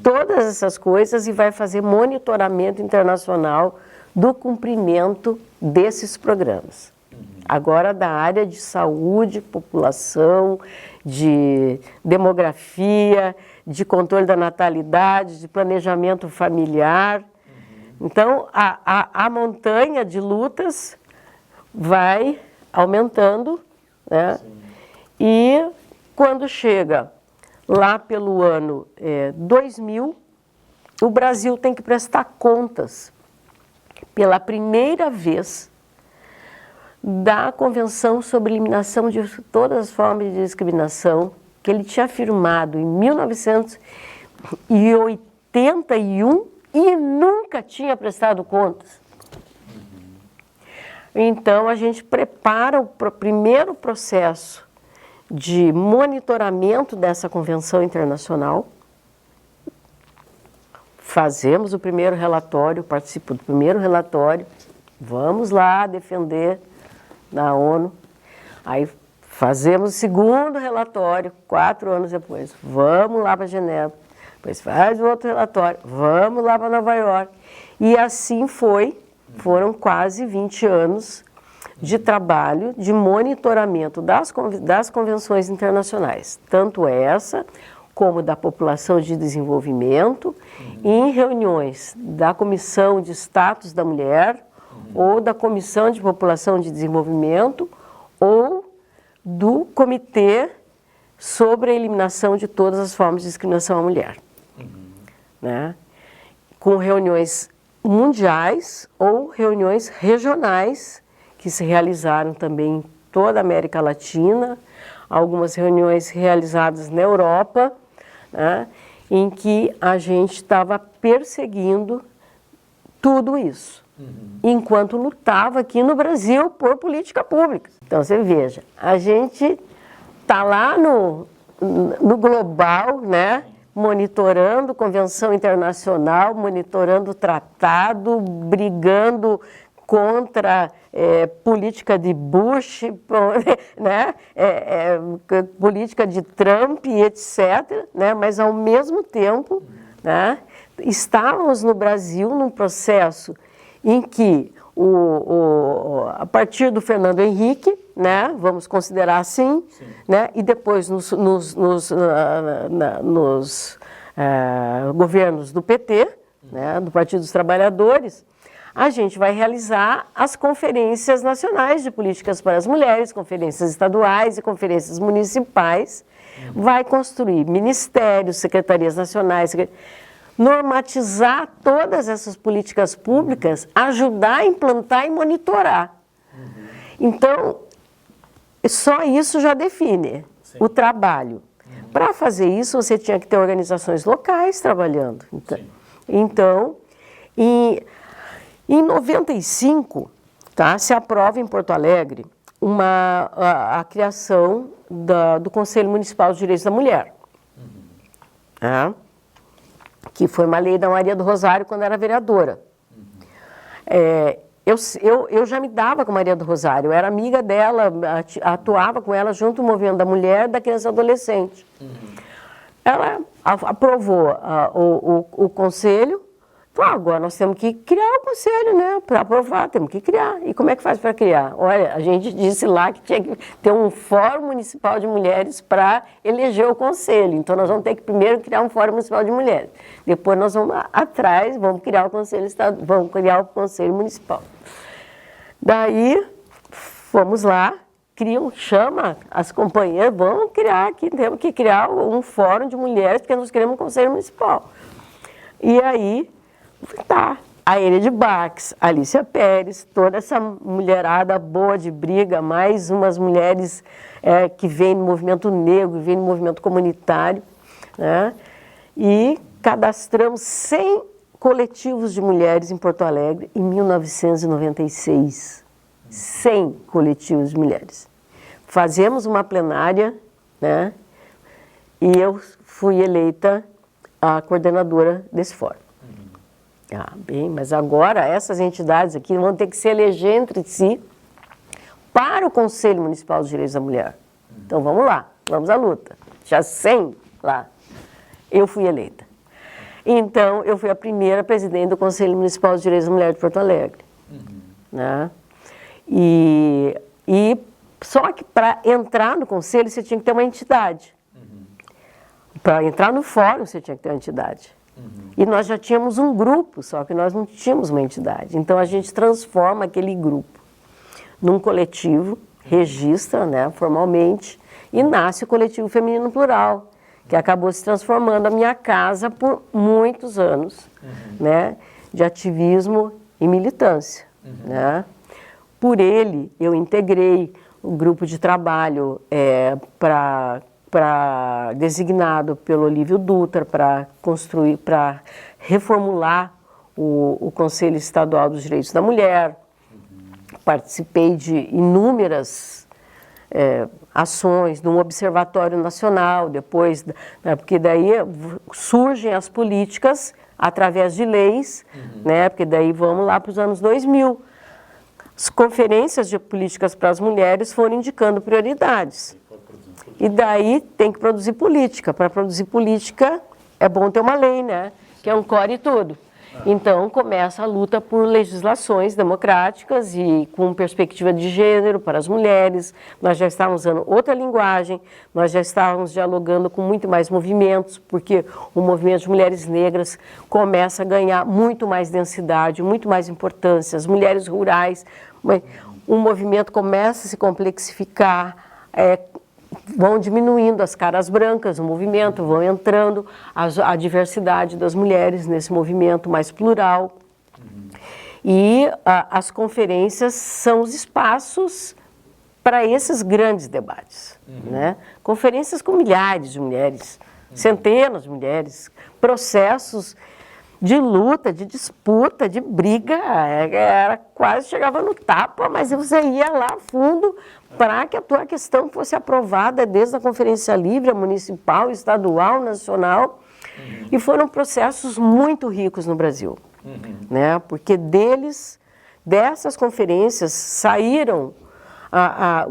todas essas coisas e vai fazer monitoramento internacional do cumprimento desses programas. Agora da área de saúde, população, de demografia, de controle da natalidade, de planejamento familiar. Então, a montanha de lutas vai aumentando, né? E quando chega lá pelo ano 2000, o Brasil tem que prestar contas pela primeira vez da Convenção sobre Eliminação de Todas as Formas de Discriminação, que ele tinha firmado em 1981 e nunca tinha prestado contas. Então, a gente prepara o primeiro processo de monitoramento dessa convenção internacional, fazemos o primeiro relatório, participo do primeiro relatório, vamos lá defender na ONU, aí fazemos o segundo relatório, 4 anos depois, vamos lá para Genebra, depois faz o outro relatório, vamos lá para Nova York, e assim foram quase 20 anos de trabalho, de monitoramento das convenções internacionais, tanto essa como da população de desenvolvimento, em reuniões da Comissão de Status da Mulher, ou da Comissão de População de Desenvolvimento, ou do Comitê sobre a Eliminação de Todas as Formas de Discriminação à Mulher. Né? Com reuniões mundiais ou reuniões regionais, que se realizaram também em toda a América Latina, algumas reuniões realizadas na Europa, né, em que a gente estava perseguindo tudo isso, enquanto lutava aqui no Brasil por política pública. Então, você veja, a gente está lá no global, né, monitorando convenção internacional, monitorando tratado, brigando contra política de Bush, né? Política de Trump, etc., né? Mas, ao mesmo tempo, né? Estávamos no Brasil num processo em que, a partir do Fernando Henrique, né? Vamos considerar assim, né? E depois nos governos do PT, né? Do Partido dos Trabalhadores, a gente vai realizar as conferências nacionais de políticas para as mulheres, conferências estaduais e conferências municipais, vai construir ministérios, secretarias nacionais, normatizar todas essas políticas públicas, ajudar a implantar e monitorar. Então, só isso já define o trabalho. Para fazer isso, você tinha que ter organizações locais trabalhando. Então, em 95, tá, se aprova em Porto Alegre a criação do Conselho Municipal dos Direitos da Mulher, que foi uma lei da Maria do Rosário quando era vereadora. Eu já me dava com Maria do Rosário, eu era amiga dela, atuava com ela junto no movimento da mulher e da criança e adolescente. Ela aprovou o conselho. Pô, agora nós temos que criar o conselho, né? Para aprovar, temos que criar. E como é que faz para criar? Olha, a gente disse lá que tinha que ter um fórum municipal de mulheres para eleger o conselho. Então nós vamos ter que primeiro criar um fórum municipal de mulheres. Depois nós vamos atrás, vamos criar o conselho estadual, vamos criar o conselho municipal. Daí, fomos lá, chama as companheiras, vamos criar aqui, temos que criar um fórum de mulheres, porque nós queremos um conselho municipal. E aí, tá, a Elia de Bax, Alicia Pérez, toda essa mulherada boa de briga, mais umas mulheres que vêm no movimento negro, vêm no movimento comunitário, né? E cadastramos 100 coletivos de mulheres em Porto Alegre em 1996. 100 coletivos de mulheres. Fazemos uma plenária, né? E eu fui eleita a coordenadora desse fórum. Bem, mas agora essas entidades aqui vão ter que se eleger entre si para o Conselho Municipal dos Direitos da Mulher. Então vamos lá, vamos à luta. Já 100 lá, eu fui eleita. Então eu fui a primeira presidente do Conselho Municipal dos Direitos da Mulher de Porto Alegre. Né? E só que para entrar no conselho você tinha que ter uma entidade. Para entrar no fórum você tinha que ter uma entidade. E nós já tínhamos um grupo, só que nós não tínhamos uma entidade. Então a gente transforma aquele grupo num coletivo, registra, né, formalmente, e nasce o Coletivo Feminino Plural, que acabou se transformando a minha casa por muitos anos, né, de ativismo e militância. Né? Por ele, eu integrei o grupo de trabalho designado pelo Olívio Dutra para reformular o Conselho Estadual dos Direitos da Mulher. Participei de inúmeras ações de um observatório nacional, depois, porque daí surgem as políticas através de leis, né, porque daí vamos lá para os anos 2000. As conferências de políticas para as mulheres foram indicando prioridades. E daí tem que produzir política. Para produzir política é bom ter uma lei, né? Que é um core e tudo. Então começa a luta por legislações democráticas e com perspectiva de gênero para as mulheres. Nós já estávamos usando outra linguagem, nós já estávamos dialogando com muito mais movimentos, porque o movimento de mulheres negras começa a ganhar muito mais densidade, muito mais importância. As mulheres rurais, o movimento começa a se complexificar, vão diminuindo as caras brancas no movimento, vão entrando a diversidade das mulheres nesse movimento mais plural. E as conferências são os espaços para esses grandes debates. Né? Conferências com milhares de mulheres, centenas de mulheres, processos de luta, de disputa, de briga, era quase chegava no tapa, mas você ia lá a fundo para que a tua questão fosse aprovada desde a Conferência Livre, a municipal, estadual, nacional, e foram processos muito ricos no Brasil, né? Porque dessas conferências saíram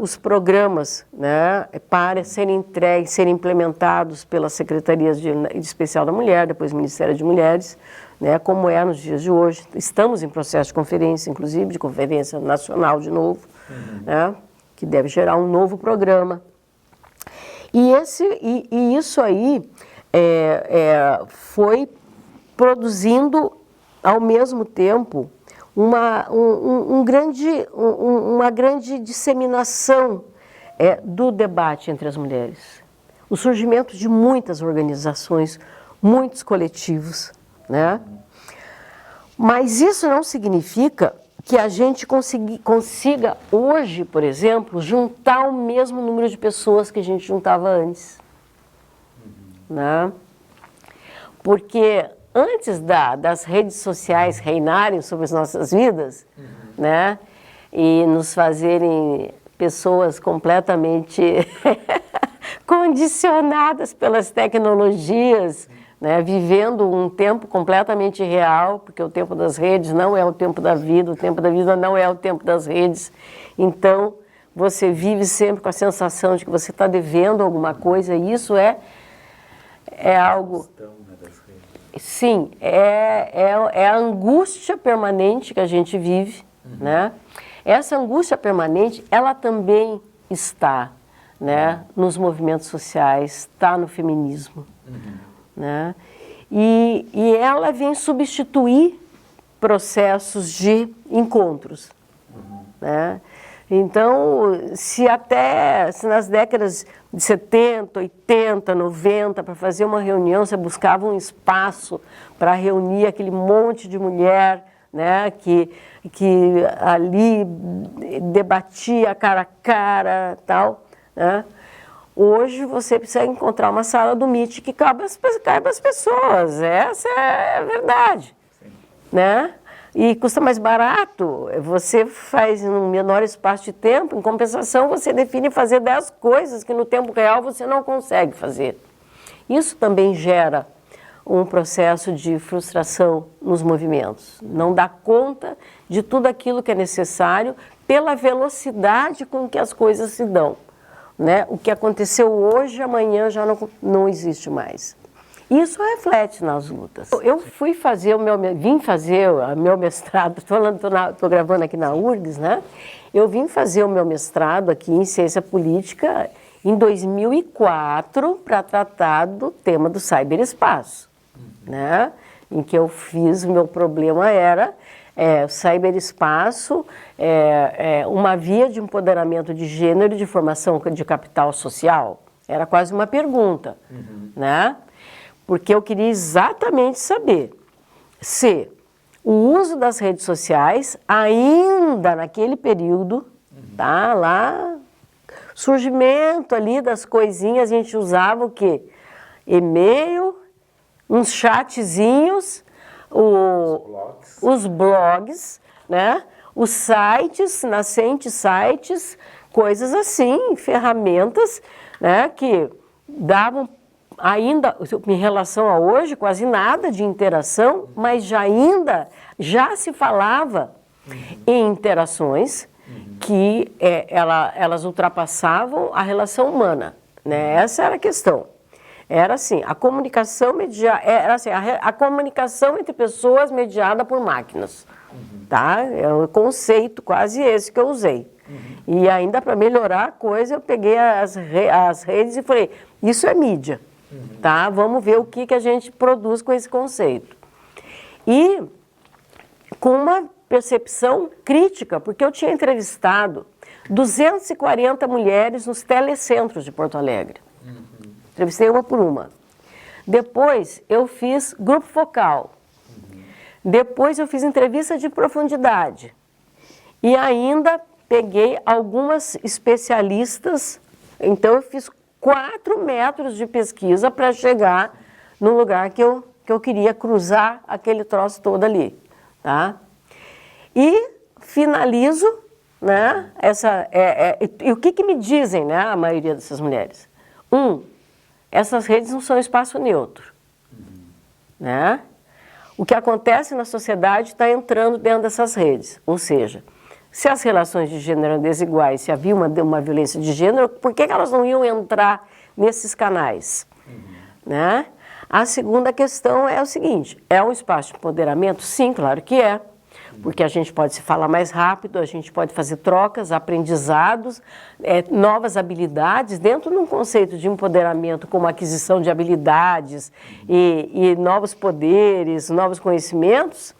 os programas, né, para serem entregues, serem implementados pelas Secretarias de Especial da Mulher, depois Ministério de Mulheres, né, como é nos dias de hoje. Estamos em processo de conferência, inclusive, de conferência nacional de novo, né, que deve gerar um novo programa. E isso aí foi produzindo, ao mesmo tempo, uma grande disseminação do debate entre as mulheres. O surgimento de muitas organizações, muitos coletivos, né? Mas isso não significa que a gente consiga hoje, por exemplo, juntar o mesmo número de pessoas que a gente juntava antes. Né? Porque antes das redes sociais reinarem sobre as nossas vidas, né, e nos fazerem pessoas completamente condicionadas pelas tecnologias, né, vivendo um tempo completamente real, porque o tempo das redes não é o tempo da vida, o tempo da vida não é o tempo das redes. Então, você vive sempre com a sensação de que você está devendo alguma coisa, e isso é algo sim, é a angústia permanente que a gente vive, né? Essa angústia permanente, ela também está, né, nos movimentos sociais, está no feminismo, né? E ela vem substituir processos de encontros, né? Então, se nas décadas de 70, 80, 90, para fazer uma reunião, você buscava um espaço para reunir aquele monte de mulher, né, que ali debatia cara a cara, tal, né? Hoje você precisa encontrar uma sala do MIT que caiba as pessoas, essa é a verdade, né? E custa mais barato, você faz em um menor espaço de tempo, em compensação você define fazer 10 coisas que no tempo real você não consegue fazer. Isso também gera um processo de frustração nos movimentos, não dá conta de tudo aquilo que é necessário pela velocidade com que as coisas se dão, né? O que aconteceu hoje, amanhã já não existe mais. Isso reflete nas lutas. Eu vim fazer o meu mestrado, estou gravando aqui na URGS, né? Eu vim fazer o meu mestrado aqui em Ciência Política em 2004 para tratar do tema do ciberespaço, né? Em que eu fiz, o meu problema era o ciberespaço, uma via de empoderamento de gênero e de formação de capital social. Era quase uma pergunta, né? Porque eu queria exatamente saber se o uso das redes sociais, ainda naquele período, tá, lá, surgimento ali das coisinhas, a gente usava o quê? E-mail, uns chatzinhos, os blogs, né? Os sites, nascentes sites, coisas assim, ferramentas, né, que davam ainda, em relação a hoje, quase nada de interação, mas já se falava em interações que elas ultrapassavam a relação humana, né? Essa era a questão. Era assim, a comunicação a comunicação entre pessoas mediada por máquinas, tá? É um conceito quase esse que eu usei. E ainda para melhorar a coisa, eu peguei as redes e falei, isso é mídia. Tá? Vamos ver o que a gente produz com esse conceito. E com uma percepção crítica, porque eu tinha entrevistado 240 mulheres nos telecentros de Porto Alegre. Entrevistei uma por uma. Depois eu fiz grupo focal. Depois eu fiz entrevista de profundidade. E ainda peguei algumas especialistas, então eu fiz 4 metros de pesquisa para chegar no lugar que eu queria cruzar aquele troço todo ali, tá? E finalizo, né, e o que me dizem, né, a maioria dessas mulheres? Essas redes não são espaço neutro, né? O que acontece na sociedade está entrando dentro dessas redes, ou seja, se as relações de gênero eram desiguais, se havia uma violência de gênero, por que elas não iam entrar nesses canais? Né? A segunda questão é o seguinte, é um espaço de empoderamento? Sim, claro que é, porque a gente pode se falar mais rápido, a gente pode fazer trocas, aprendizados, novas habilidades, dentro de um conceito de empoderamento como aquisição de habilidades e novos poderes, novos conhecimentos,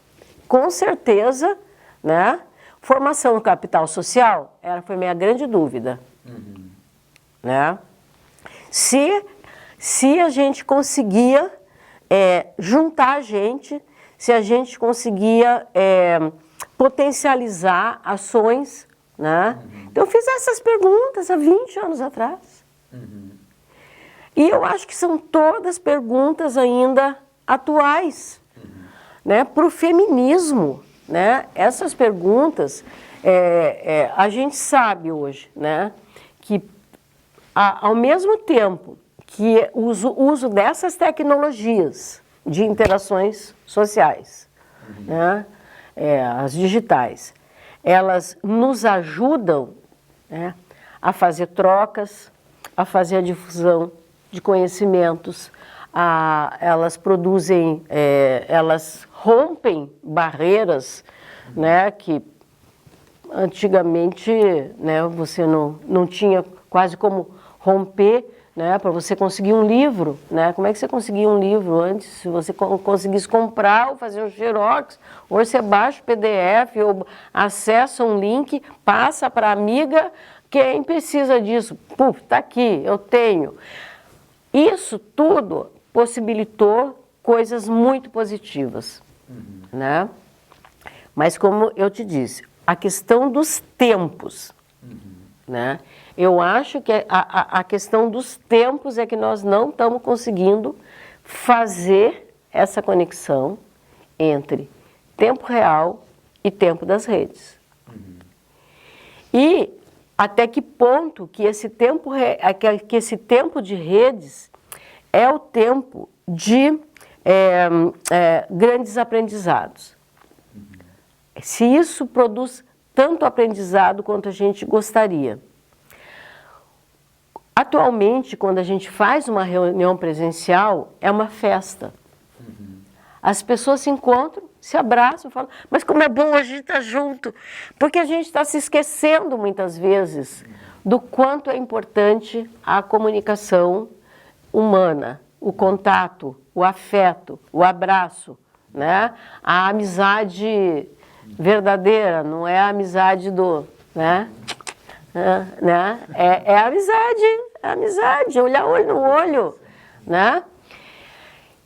com certeza, né? Formação no capital social, foi minha grande dúvida, né? Se a gente conseguia juntar a gente, se a gente conseguia potencializar ações, né? Então eu fiz essas perguntas há 20 anos atrás. E eu acho que são todas perguntas ainda atuais, né? Para o feminismo. Né? Essas perguntas, a gente sabe hoje, né, que ao mesmo tempo que o uso dessas tecnologias de interações sociais, né, as digitais, elas nos ajudam, né, a fazer trocas, a fazer a difusão de conhecimentos, elas produzem, elas rompem barreiras, né, que antigamente, né, você não tinha quase como romper, né, para você conseguir um livro, né? Como é que você conseguia um livro antes? Se você conseguisse comprar ou fazer um xerox, ou você baixa o PDF ou acessa um link, passa para a amiga, quem precisa disso? Puf, tá aqui, eu tenho. Isso tudo possibilitou coisas muito positivas, né? Mas como eu te disse, a questão dos tempos, né? Eu acho que a questão dos tempos é que nós não estamos conseguindo fazer essa conexão entre tempo real e tempo das redes. E até que ponto que esse tempo de redes é o tempo de grandes aprendizados. Se isso produz tanto aprendizado quanto a gente gostaria. Atualmente, quando a gente faz uma reunião presencial, é uma festa. As pessoas se encontram, se abraçam, falam, mas como é bom a gente estar junto. Porque a gente está se esquecendo muitas vezes do quanto é importante a comunicação humana, o contato, o afeto, o abraço, né? A amizade verdadeira, não é a amizade do... né? É a amizade, olhar olho no olho, né?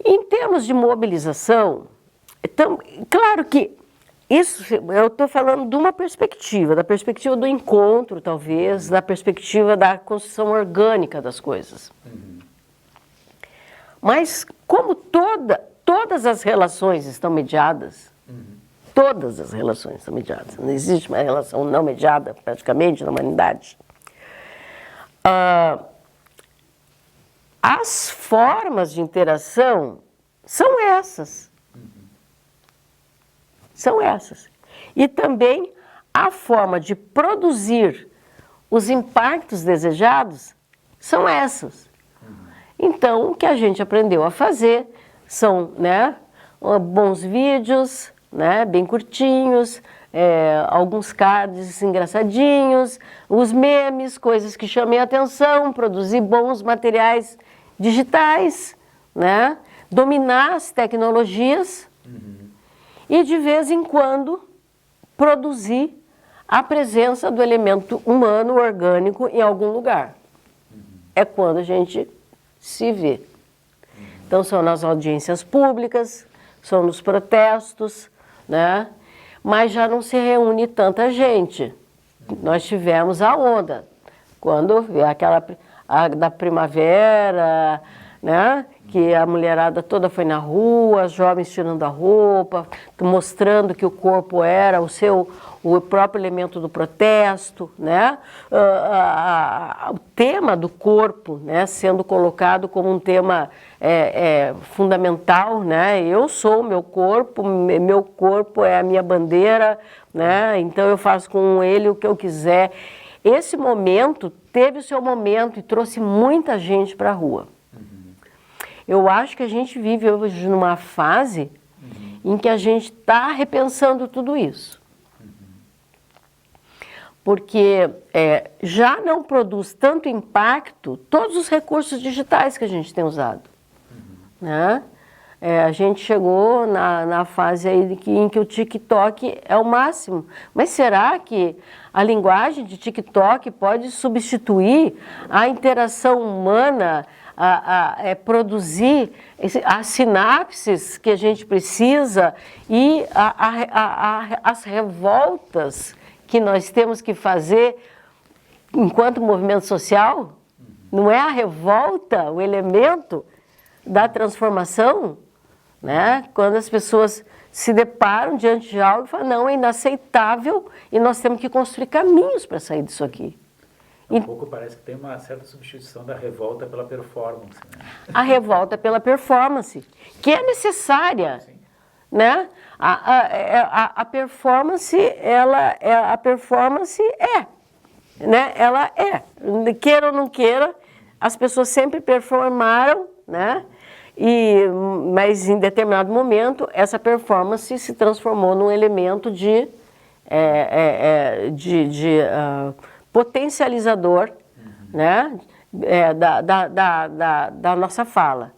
Em termos de mobilização, claro que isso, eu estou falando de uma perspectiva, da perspectiva do encontro, talvez, da perspectiva da construção orgânica das coisas. Mas como todas as relações estão mediadas, todas as relações estão mediadas, não existe uma relação não mediada praticamente na humanidade. As formas de interação são essas. São essas. E também a forma de produzir os impactos desejados são essas. Então, o que a gente aprendeu a fazer são, né, bons vídeos, né, bem curtinhos, alguns cards engraçadinhos, os memes, coisas que chamem a atenção, produzir bons materiais digitais, né, dominar as tecnologias e, de vez em quando, produzir a presença do elemento humano, orgânico, em algum lugar. É quando a gente se vê. Então, são nas audiências públicas, são nos protestos, né? Mas já não se reúne tanta gente. Nós tivemos a onda, quando aquela da primavera, né? Que a mulherada toda foi na rua, os jovens tirando a roupa, mostrando que o corpo era o próprio elemento do protesto, né? O tema do corpo, né, sendo colocado como um tema fundamental, né? Eu sou o meu corpo é a minha bandeira, né? Então eu faço com ele o que eu quiser. Esse momento teve o seu momento e trouxe muita gente para a rua. Eu acho que a gente vive hoje numa fase em que a gente está repensando tudo isso. Porque já não produz tanto impacto todos os recursos digitais que a gente tem usado. Né? A gente chegou na fase aí em que o TikTok é o máximo. Mas será que a linguagem de TikTok pode substituir a interação humana, produzir as sinapses que a gente precisa e as revoltas que nós temos que fazer enquanto movimento social? Não é a revolta o elemento da transformação? Né? Quando as pessoas se deparam diante de algo e falam, não, é inaceitável e nós temos que construir caminhos para sair disso aqui. Um pouco parece que tem uma certa substituição da revolta pela performance. Né? A revolta pela performance, que é necessária. Sim. Né? A performance, a performance né? Ela é. Queira ou não queira, as pessoas sempre performaram, né? Mas em determinado momento essa performance se transformou num elemento de potencializador, né, da nossa fala.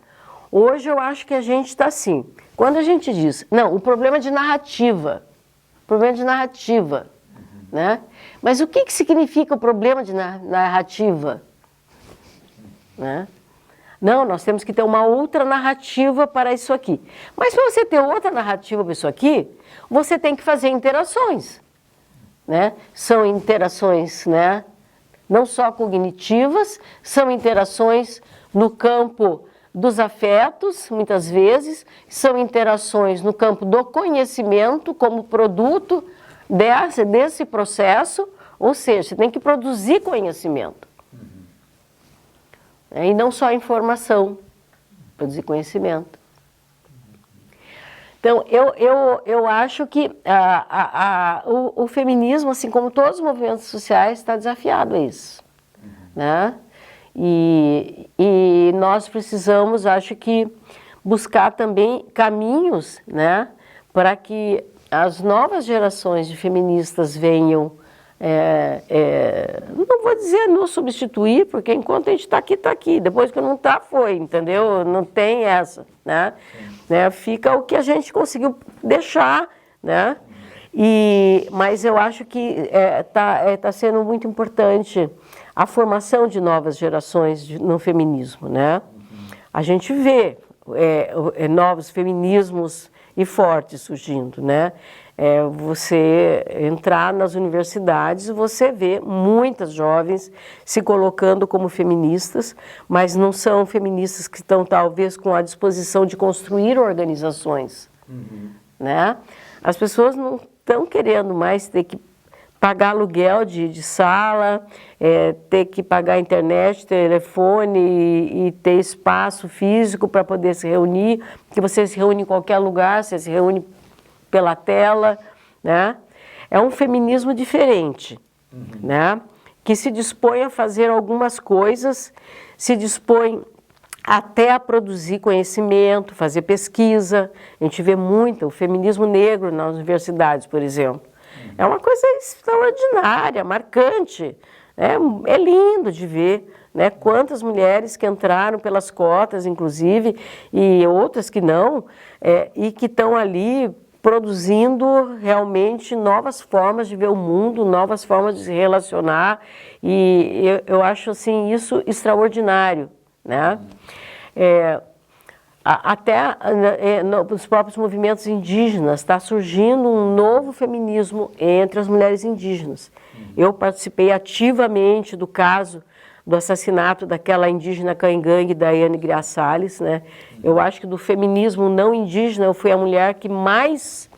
Hoje eu acho que a gente está assim, quando a gente diz, não, o problema é de narrativa, né? Mas o que significa o problema de narrativa? Né? Não, nós temos que ter uma outra narrativa para isso aqui. Mas para você ter outra narrativa para isso aqui, você tem que fazer interações, né? São interações, né, não só cognitivas, são interações no campo dos afetos, muitas vezes, são interações no campo do conhecimento como produto desse processo, ou seja, você tem que produzir conhecimento. E não só informação, produzir conhecimento. Então, eu acho que o feminismo, assim como todos os movimentos sociais, está desafiado a isso, né? E nós precisamos, acho que, buscar também caminhos, né, para que as novas gerações de feministas venham, não vou dizer nos substituir, porque enquanto a gente está aqui, depois que não está, foi, entendeu? Não tem essa, né? Fica o que a gente conseguiu deixar, né? Mas eu acho que tá sendo muito importante a formação de novas gerações no feminismo, né? A gente vê novos feminismos e fortes surgindo, né? Você entrar nas universidades, você vê muitas jovens se colocando como feministas, mas não são feministas que estão talvez com a disposição de construir organizações, né? As pessoas não estão querendo mais ter que pagar aluguel de sala, ter que pagar internet, telefone e ter espaço físico para poder se reunir, que você se reúne em qualquer lugar, você se reúne pela tela, né? É um feminismo diferente, né? Que se dispõe a fazer algumas coisas, se dispõe até a produzir conhecimento, fazer pesquisa. A gente vê muito o feminismo negro nas universidades, por exemplo. É uma coisa extraordinária, marcante, né? É lindo de ver, né? Quantas mulheres que entraram pelas cotas, inclusive, e outras que não, e que estão ali produzindo realmente novas formas de ver o mundo, novas formas de se relacionar, e eu acho assim, isso extraordinário, né? Até nos próprios movimentos indígenas está surgindo um novo feminismo entre as mulheres indígenas. Eu participei ativamente do caso do assassinato daquela indígena cangangue, Daiane Gria Salles, né? Eu acho que do feminismo não indígena eu fui a mulher que mais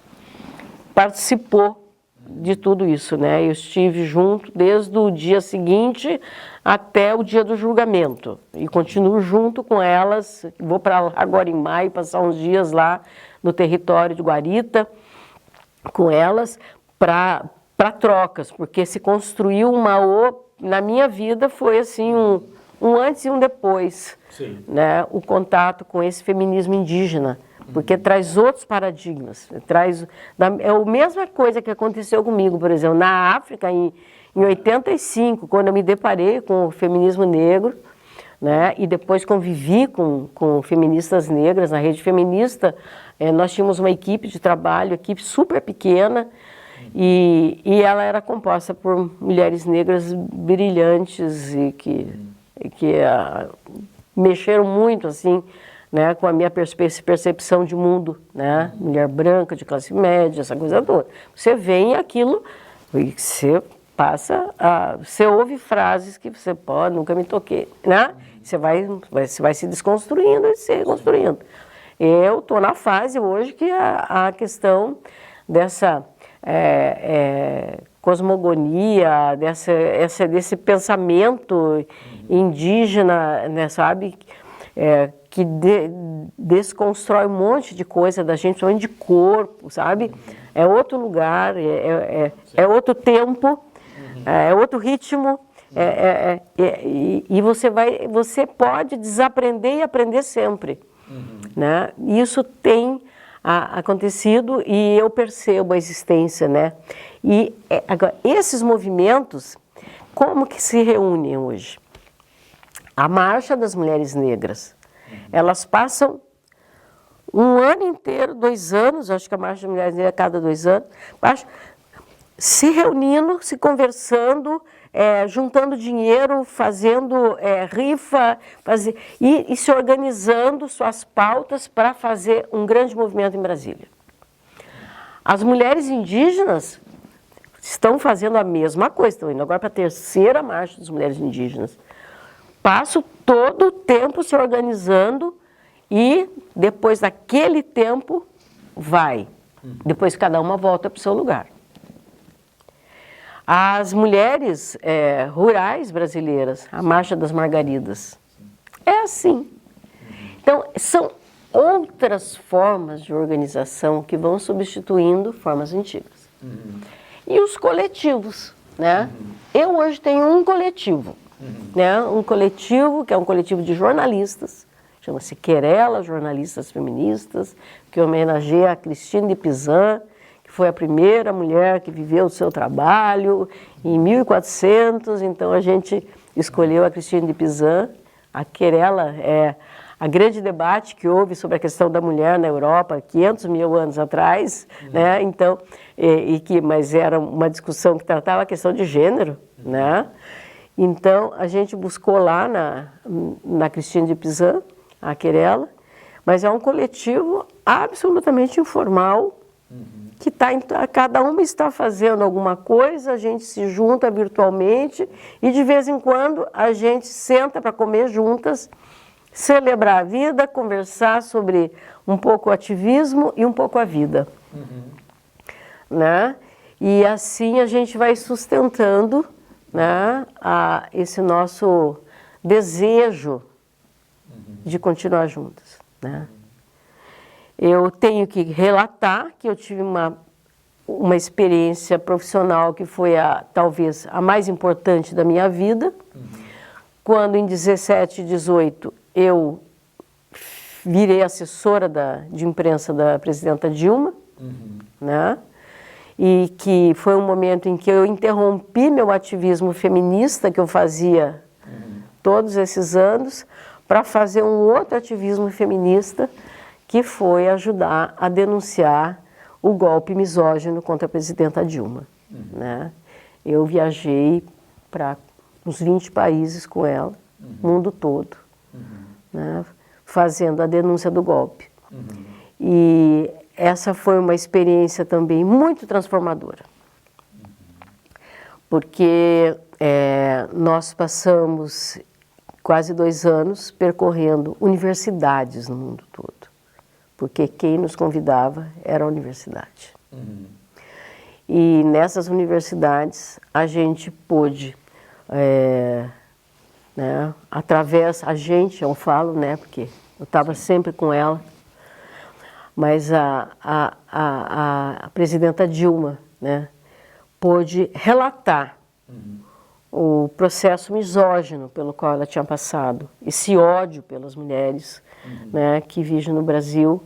participou de tudo isso, né? Eu estive junto desde o dia seguinte até o dia do julgamento e continuo junto com elas. Vou para lá agora em maio, passar uns dias lá no território de Guarita com elas para trocas, porque se construiu na minha vida foi assim um antes e um depois, né? O contato com esse feminismo indígena, porque traz outros paradigmas, é a mesma coisa que aconteceu comigo, por exemplo, na África, em 85, quando eu me deparei com o feminismo negro, né, e depois convivi com feministas negras na rede feminista, nós tínhamos uma equipe de trabalho, equipe super pequena, e ela era composta por mulheres negras brilhantes e que mexeram muito, assim, né, com a minha percepção de mundo, né, mulher branca, de classe média, essa coisa toda. Você vê aquilo e você você ouve frases que você pode, nunca me toquei, né? Você vai se desconstruindo e se reconstruindo. Eu estou na fase hoje que a questão dessa cosmogonia, desse pensamento indígena, né, sabe? Que desconstrói um monte de coisa da gente, principalmente de corpo, sabe? É outro lugar, é outro tempo, é outro ritmo, e você pode desaprender e aprender sempre. né? Isso tem acontecido e eu percebo a existência, né? E agora, esses movimentos, como que se reúnem hoje? A Marcha das Mulheres Negras, elas passam um ano inteiro, 2 anos, acho que a Marcha das Mulheres Negras a cada 2 anos, se reunindo, se conversando, juntando dinheiro, fazendo rifa, e se organizando suas pautas para fazer um grande movimento em Brasília. As mulheres indígenas estão fazendo a mesma coisa, estão indo agora para a 3ª Marcha das Mulheres Indígenas. Passo todo o tempo se organizando e depois daquele tempo vai. Depois cada uma volta para o seu lugar. As mulheres rurais brasileiras, a Marcha das Margaridas, é assim. Então, são outras formas de organização que vão substituindo formas antigas. E os coletivos, né? Eu hoje tenho um coletivo, né? Um coletivo que é um coletivo de jornalistas, chama-se Querela Jornalistas Feministas, que homenageia a Cristina de Pizan, que foi a primeira mulher que viveu o seu trabalho em 1400, então a gente escolheu a Cristina de Pizan. A Querela é a grande debate que houve sobre a questão da mulher na Europa 500 mil anos atrás, né? Então, mas era uma discussão que tratava a questão de gênero, né? Então, a gente buscou lá na Cristina de Pizan, a Querela, mas é um coletivo absolutamente informal, que cada uma está fazendo alguma coisa, a gente se junta virtualmente e de vez em quando a gente senta para comer juntas, celebrar a vida, conversar sobre um pouco o ativismo e um pouco a vida. Né? E assim a gente vai sustentando, né, esse nosso desejo de continuar juntas, né? Eu tenho que relatar que eu tive uma experiência profissional que foi talvez a mais importante da minha vida, quando em 17 e 18 eu virei assessora de imprensa da presidenta Dilma, né? E que foi um momento em que eu interrompi meu ativismo feminista que eu fazia todos esses anos para fazer um outro ativismo feminista que foi ajudar a denunciar o golpe misógino contra a presidenta Dilma. Né? Eu viajei para uns 20 países com ela, mundo todo, né? Fazendo a denúncia do golpe. E essa foi uma experiência também muito transformadora, porque nós passamos quase 2 anos percorrendo universidades no mundo todo, porque quem nos convidava era a universidade. E nessas universidades a gente pôde, né, através, eu falo, né, porque eu estava sempre com ela, mas a presidenta Dilma, né, pôde relatar o processo misógino pelo qual ela tinha passado, esse ódio pelas mulheres, né, que vive no Brasil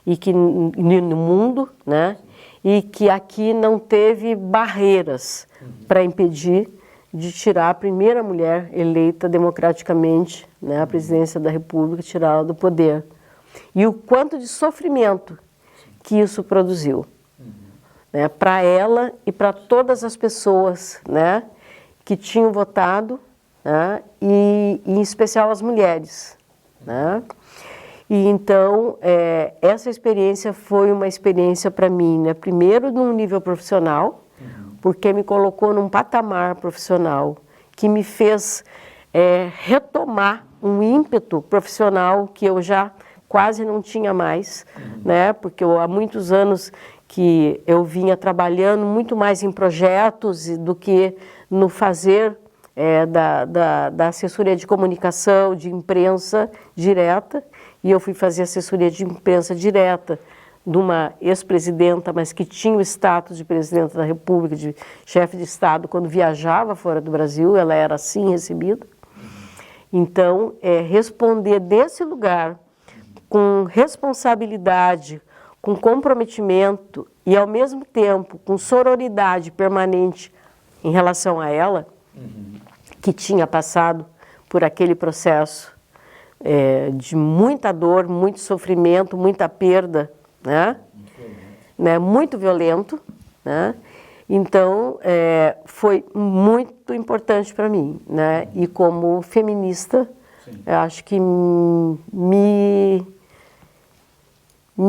e que no mundo, né, e que aqui não teve barreiras para impedir de tirar a primeira mulher eleita democraticamente, né, a presidência da República, tirá-la do poder. E o quanto de sofrimento que isso produziu, né, para ela e para todas as pessoas, né, que tinham votado, né, e em especial as mulheres. Né? E então, essa experiência foi uma experiência para mim, né, primeiro num nível profissional, porque me colocou num patamar profissional que me fez retomar um ímpeto profissional que eu já quase não tinha mais, né? Porque há muitos anos que eu vinha trabalhando muito mais em projetos do que no fazer da assessoria de comunicação, de imprensa direta, e eu fui fazer assessoria de imprensa direta de uma ex-presidenta, mas que tinha o status de presidenta da República, de chefe de Estado, quando viajava fora do Brasil, ela era assim recebida. Então, responder desse lugar com responsabilidade, com comprometimento e, ao mesmo tempo, com sororidade permanente em relação a ela, que tinha passado por aquele processo de muita dor, muito sofrimento, muita perda, né? Muito violento, né? Então, foi muito importante para mim, né? E como feminista, eu acho que me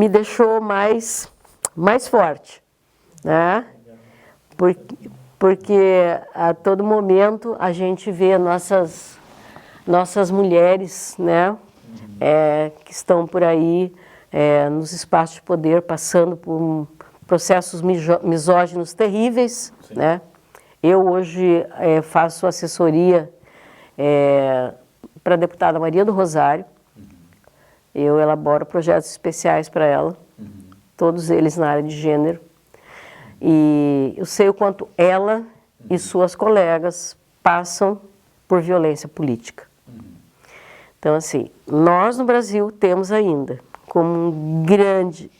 deixou mais forte, né? Porque a todo momento a gente vê nossas mulheres, né? Que estão por aí nos espaços de poder, passando por processos misóginos terríveis, né? Eu hoje faço assessoria para a deputada Maria do Rosário. Eu elaboro projetos especiais para ela, todos eles na área de gênero. E eu sei o quanto ela e suas colegas passam por violência política. Então, assim, nós no Brasil temos ainda como um grande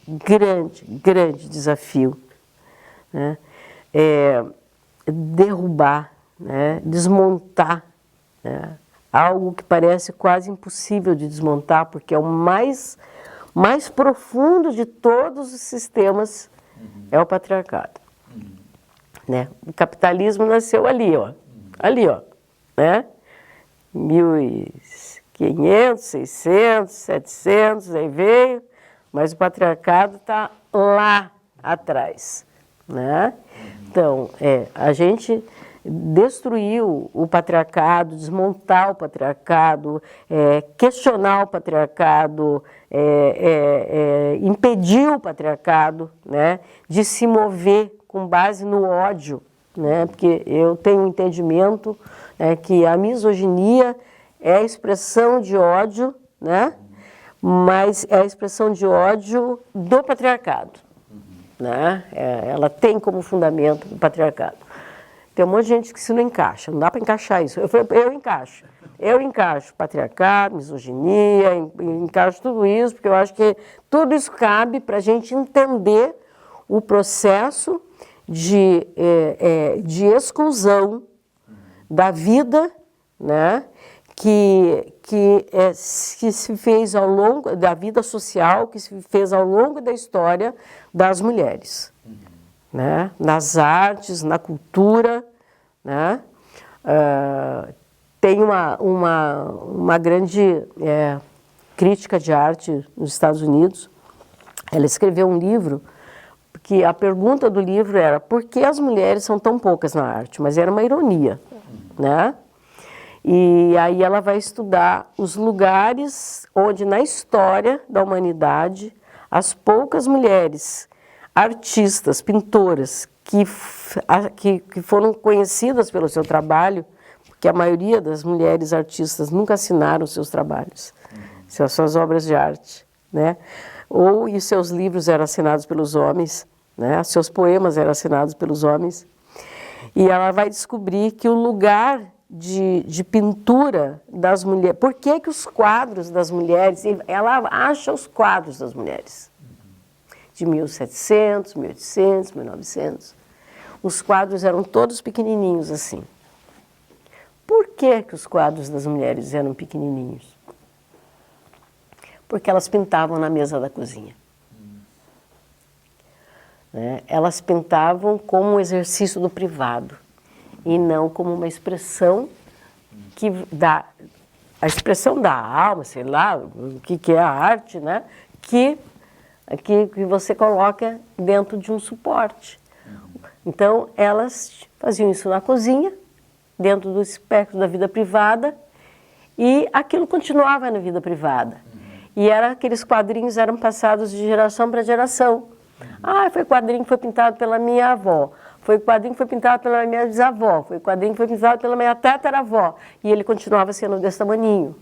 desafio, né? Derrubar, né? Desmontar, né? Algo que parece quase impossível de desmontar, porque é o mais profundo de todos os sistemas, é o patriarcado. Né? O capitalismo nasceu ali, ó, né? 1500, 600, 700, aí veio, mas o patriarcado está lá atrás, né? Então, a gente destruiu o patriarcado, desmontar o patriarcado, questionar o patriarcado, impedir o patriarcado, né, de se mover com base no ódio, né, porque eu tenho um entendimento que a misoginia é a expressão de ódio, né, mas é a expressão de ódio do patriarcado, né, ela tem como fundamento o patriarcado. Tem um monte de gente que se não encaixa, não dá para encaixar isso. Eu encaixo patriarcado, misoginia, encaixo tudo isso, porque eu acho que tudo isso cabe para a gente entender o processo de exclusão da vida, né, que se fez ao longo da vida social, que se fez ao longo da história das mulheres. Né? Nas artes, na cultura, né? Tem uma grande crítica de arte nos Estados Unidos. Ela escreveu um livro que a pergunta do livro era: por que as mulheres são tão poucas na arte? Mas era uma ironia, né? E aí ela vai estudar os lugares onde na história da humanidade as poucas mulheres artistas, pintoras, que foram conhecidas pelo seu trabalho, porque a maioria das mulheres artistas nunca assinaram seus trabalhos, suas obras de arte, né? E os seus livros eram assinados pelos homens, né? Seus poemas eram assinados pelos homens. E ela vai descobrir que o lugar de pintura das mulheres... Por que os quadros das mulheres... Ela acha os quadros das mulheres de 1700, 1800, 1900. Os quadros eram todos pequenininhos assim. Por que os quadros das mulheres eram pequenininhos? Porque elas pintavam na mesa da cozinha. Né? Elas pintavam como um exercício do privado e não como uma expressão a expressão da alma, sei lá, o que é a arte, né? que você coloca dentro de um suporte. Então, elas faziam isso na cozinha, dentro do espectro da vida privada, e aquilo continuava na vida privada. E aqueles quadrinhos eram passados de geração para geração. Foi quadrinho que foi pintado pela minha avó, foi quadrinho que foi pintado pela minha bisavó, foi quadrinho que foi pintado pela minha tataravó, e ele continuava sendo desse tamaninho.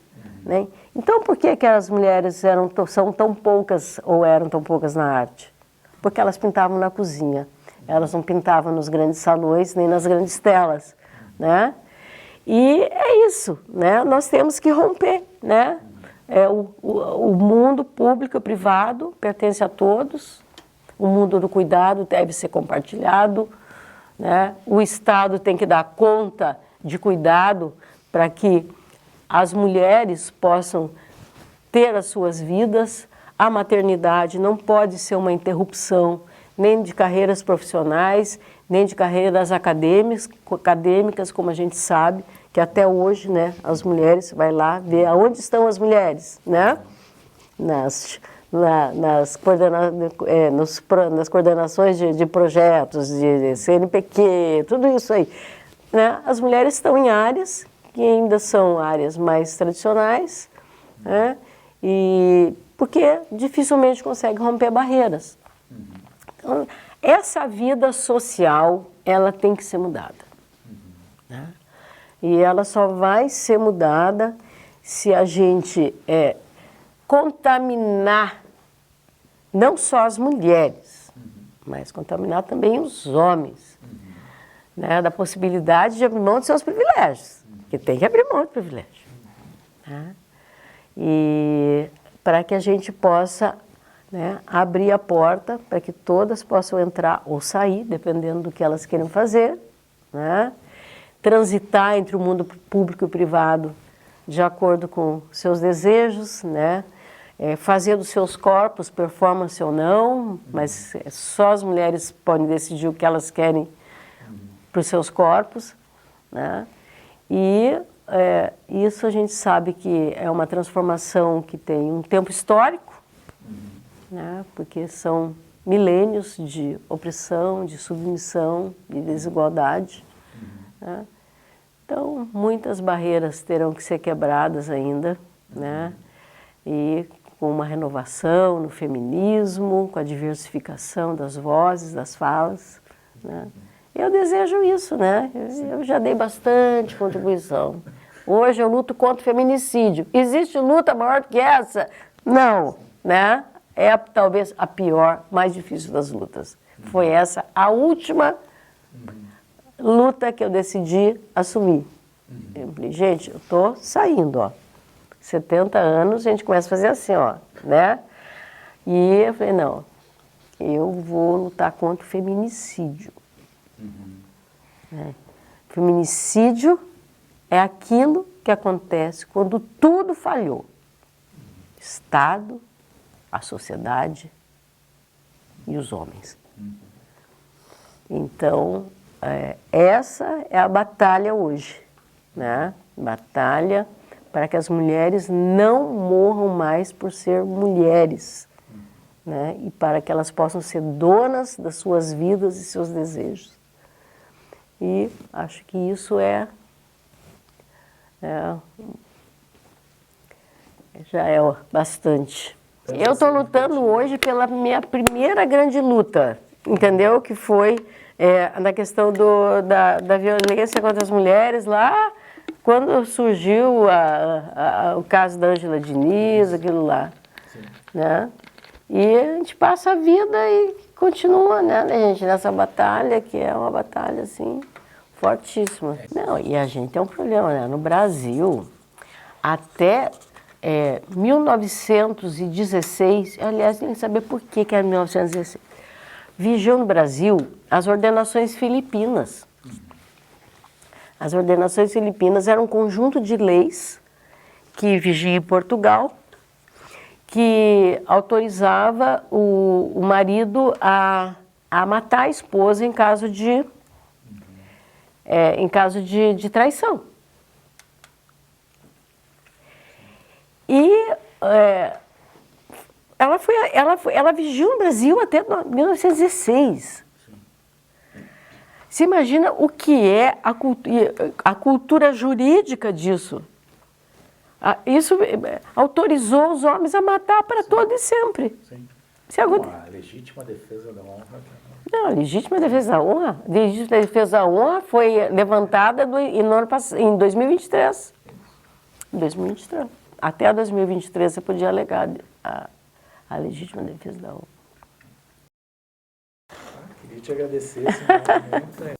Né? Então, por que as mulheres são tão poucas ou eram tão poucas na arte? Porque elas pintavam na cozinha. Elas não pintavam nos grandes salões nem nas grandes telas. Né? E é isso. Né? Nós temos que romper. Né? O mundo público e privado pertence a todos, o mundo do cuidado deve ser compartilhado, né? O Estado tem que dar conta de cuidado para que as mulheres possam ter as suas vidas. A maternidade não pode ser uma interrupção nem de carreiras profissionais, nem de carreiras acadêmicas, como a gente sabe, que até hoje, né, as mulheres, vai lá ver aonde estão as mulheres, né? Nas coordenações de projetos, de CNPq, tudo isso aí, né? As mulheres estão em áreas que ainda são áreas mais tradicionais, né? E porque dificilmente consegue romper barreiras. Então, essa vida social, ela tem que ser mudada, né? E ela só vai ser mudada se a gente contaminar não só as mulheres, mas contaminar também os homens, né? Da possibilidade de abrir mão de seus privilégios, que tem que abrir mão de privilégio, né? E para que a gente possa, né, abrir a porta para que todas possam entrar ou sair, dependendo do que elas queiram fazer, né? Transitar entre o mundo público e privado de acordo com seus desejos, né? Fazer dos seus corpos performance ou não, mas só as mulheres podem decidir o que elas querem para os seus corpos, né? E isso a gente sabe que é uma transformação que tem um tempo histórico, né? Porque são milênios de opressão, de submissão, de desigualdade, né? Então, muitas barreiras terão que ser quebradas ainda, né? E com uma renovação no feminismo, com a diversificação das vozes, das falas, né? Eu desejo isso, né? Eu já dei bastante contribuição. Hoje eu luto contra o feminicídio. Existe luta maior do que essa? Não, né? É talvez a pior, mais difícil das lutas. Foi essa a última luta que eu decidi assumir. Eu falei, gente, eu tô saindo, ó. 70 anos, a gente começa a fazer assim, ó, né? E eu falei, não, eu vou lutar contra o feminicídio. Feminicídio é aquilo que acontece quando tudo falhou. Estado, a sociedade e os homens. Então, essa é a batalha hoje, né? Batalha para que as mulheres não morram mais por ser mulheres, né? E para que elas possam ser donas das suas vidas e seus desejos. E acho que isso já é bastante. Eu estou lutando hoje pela minha primeira grande luta, entendeu? Que foi na questão da violência contra as mulheres lá, quando surgiu o caso da Ângela Diniz, aquilo lá, né? E a gente passa a vida e continua, né, gente, nessa batalha, que é uma batalha, assim, fortíssima. Não, e a gente tem um problema, né? No Brasil, até 1916, aliás, nem saber por que era 1916, vigiam no Brasil as ordenações filipinas. As ordenações filipinas eram um conjunto de leis que vigiam em Portugal, que autorizava o marido a matar a esposa em caso de traição. E ela vigiou no Brasil até 1916. Você imagina o que é a cultura jurídica disso? Isso autorizou os homens a matar para todo e sempre. Sim. A legítima defesa da honra. Não, a legítima defesa da honra. A legítima defesa da honra foi levantada em 2023. Em 2023. Até 2023 você podia alegar a legítima defesa da honra. Queria te agradecer esse momento.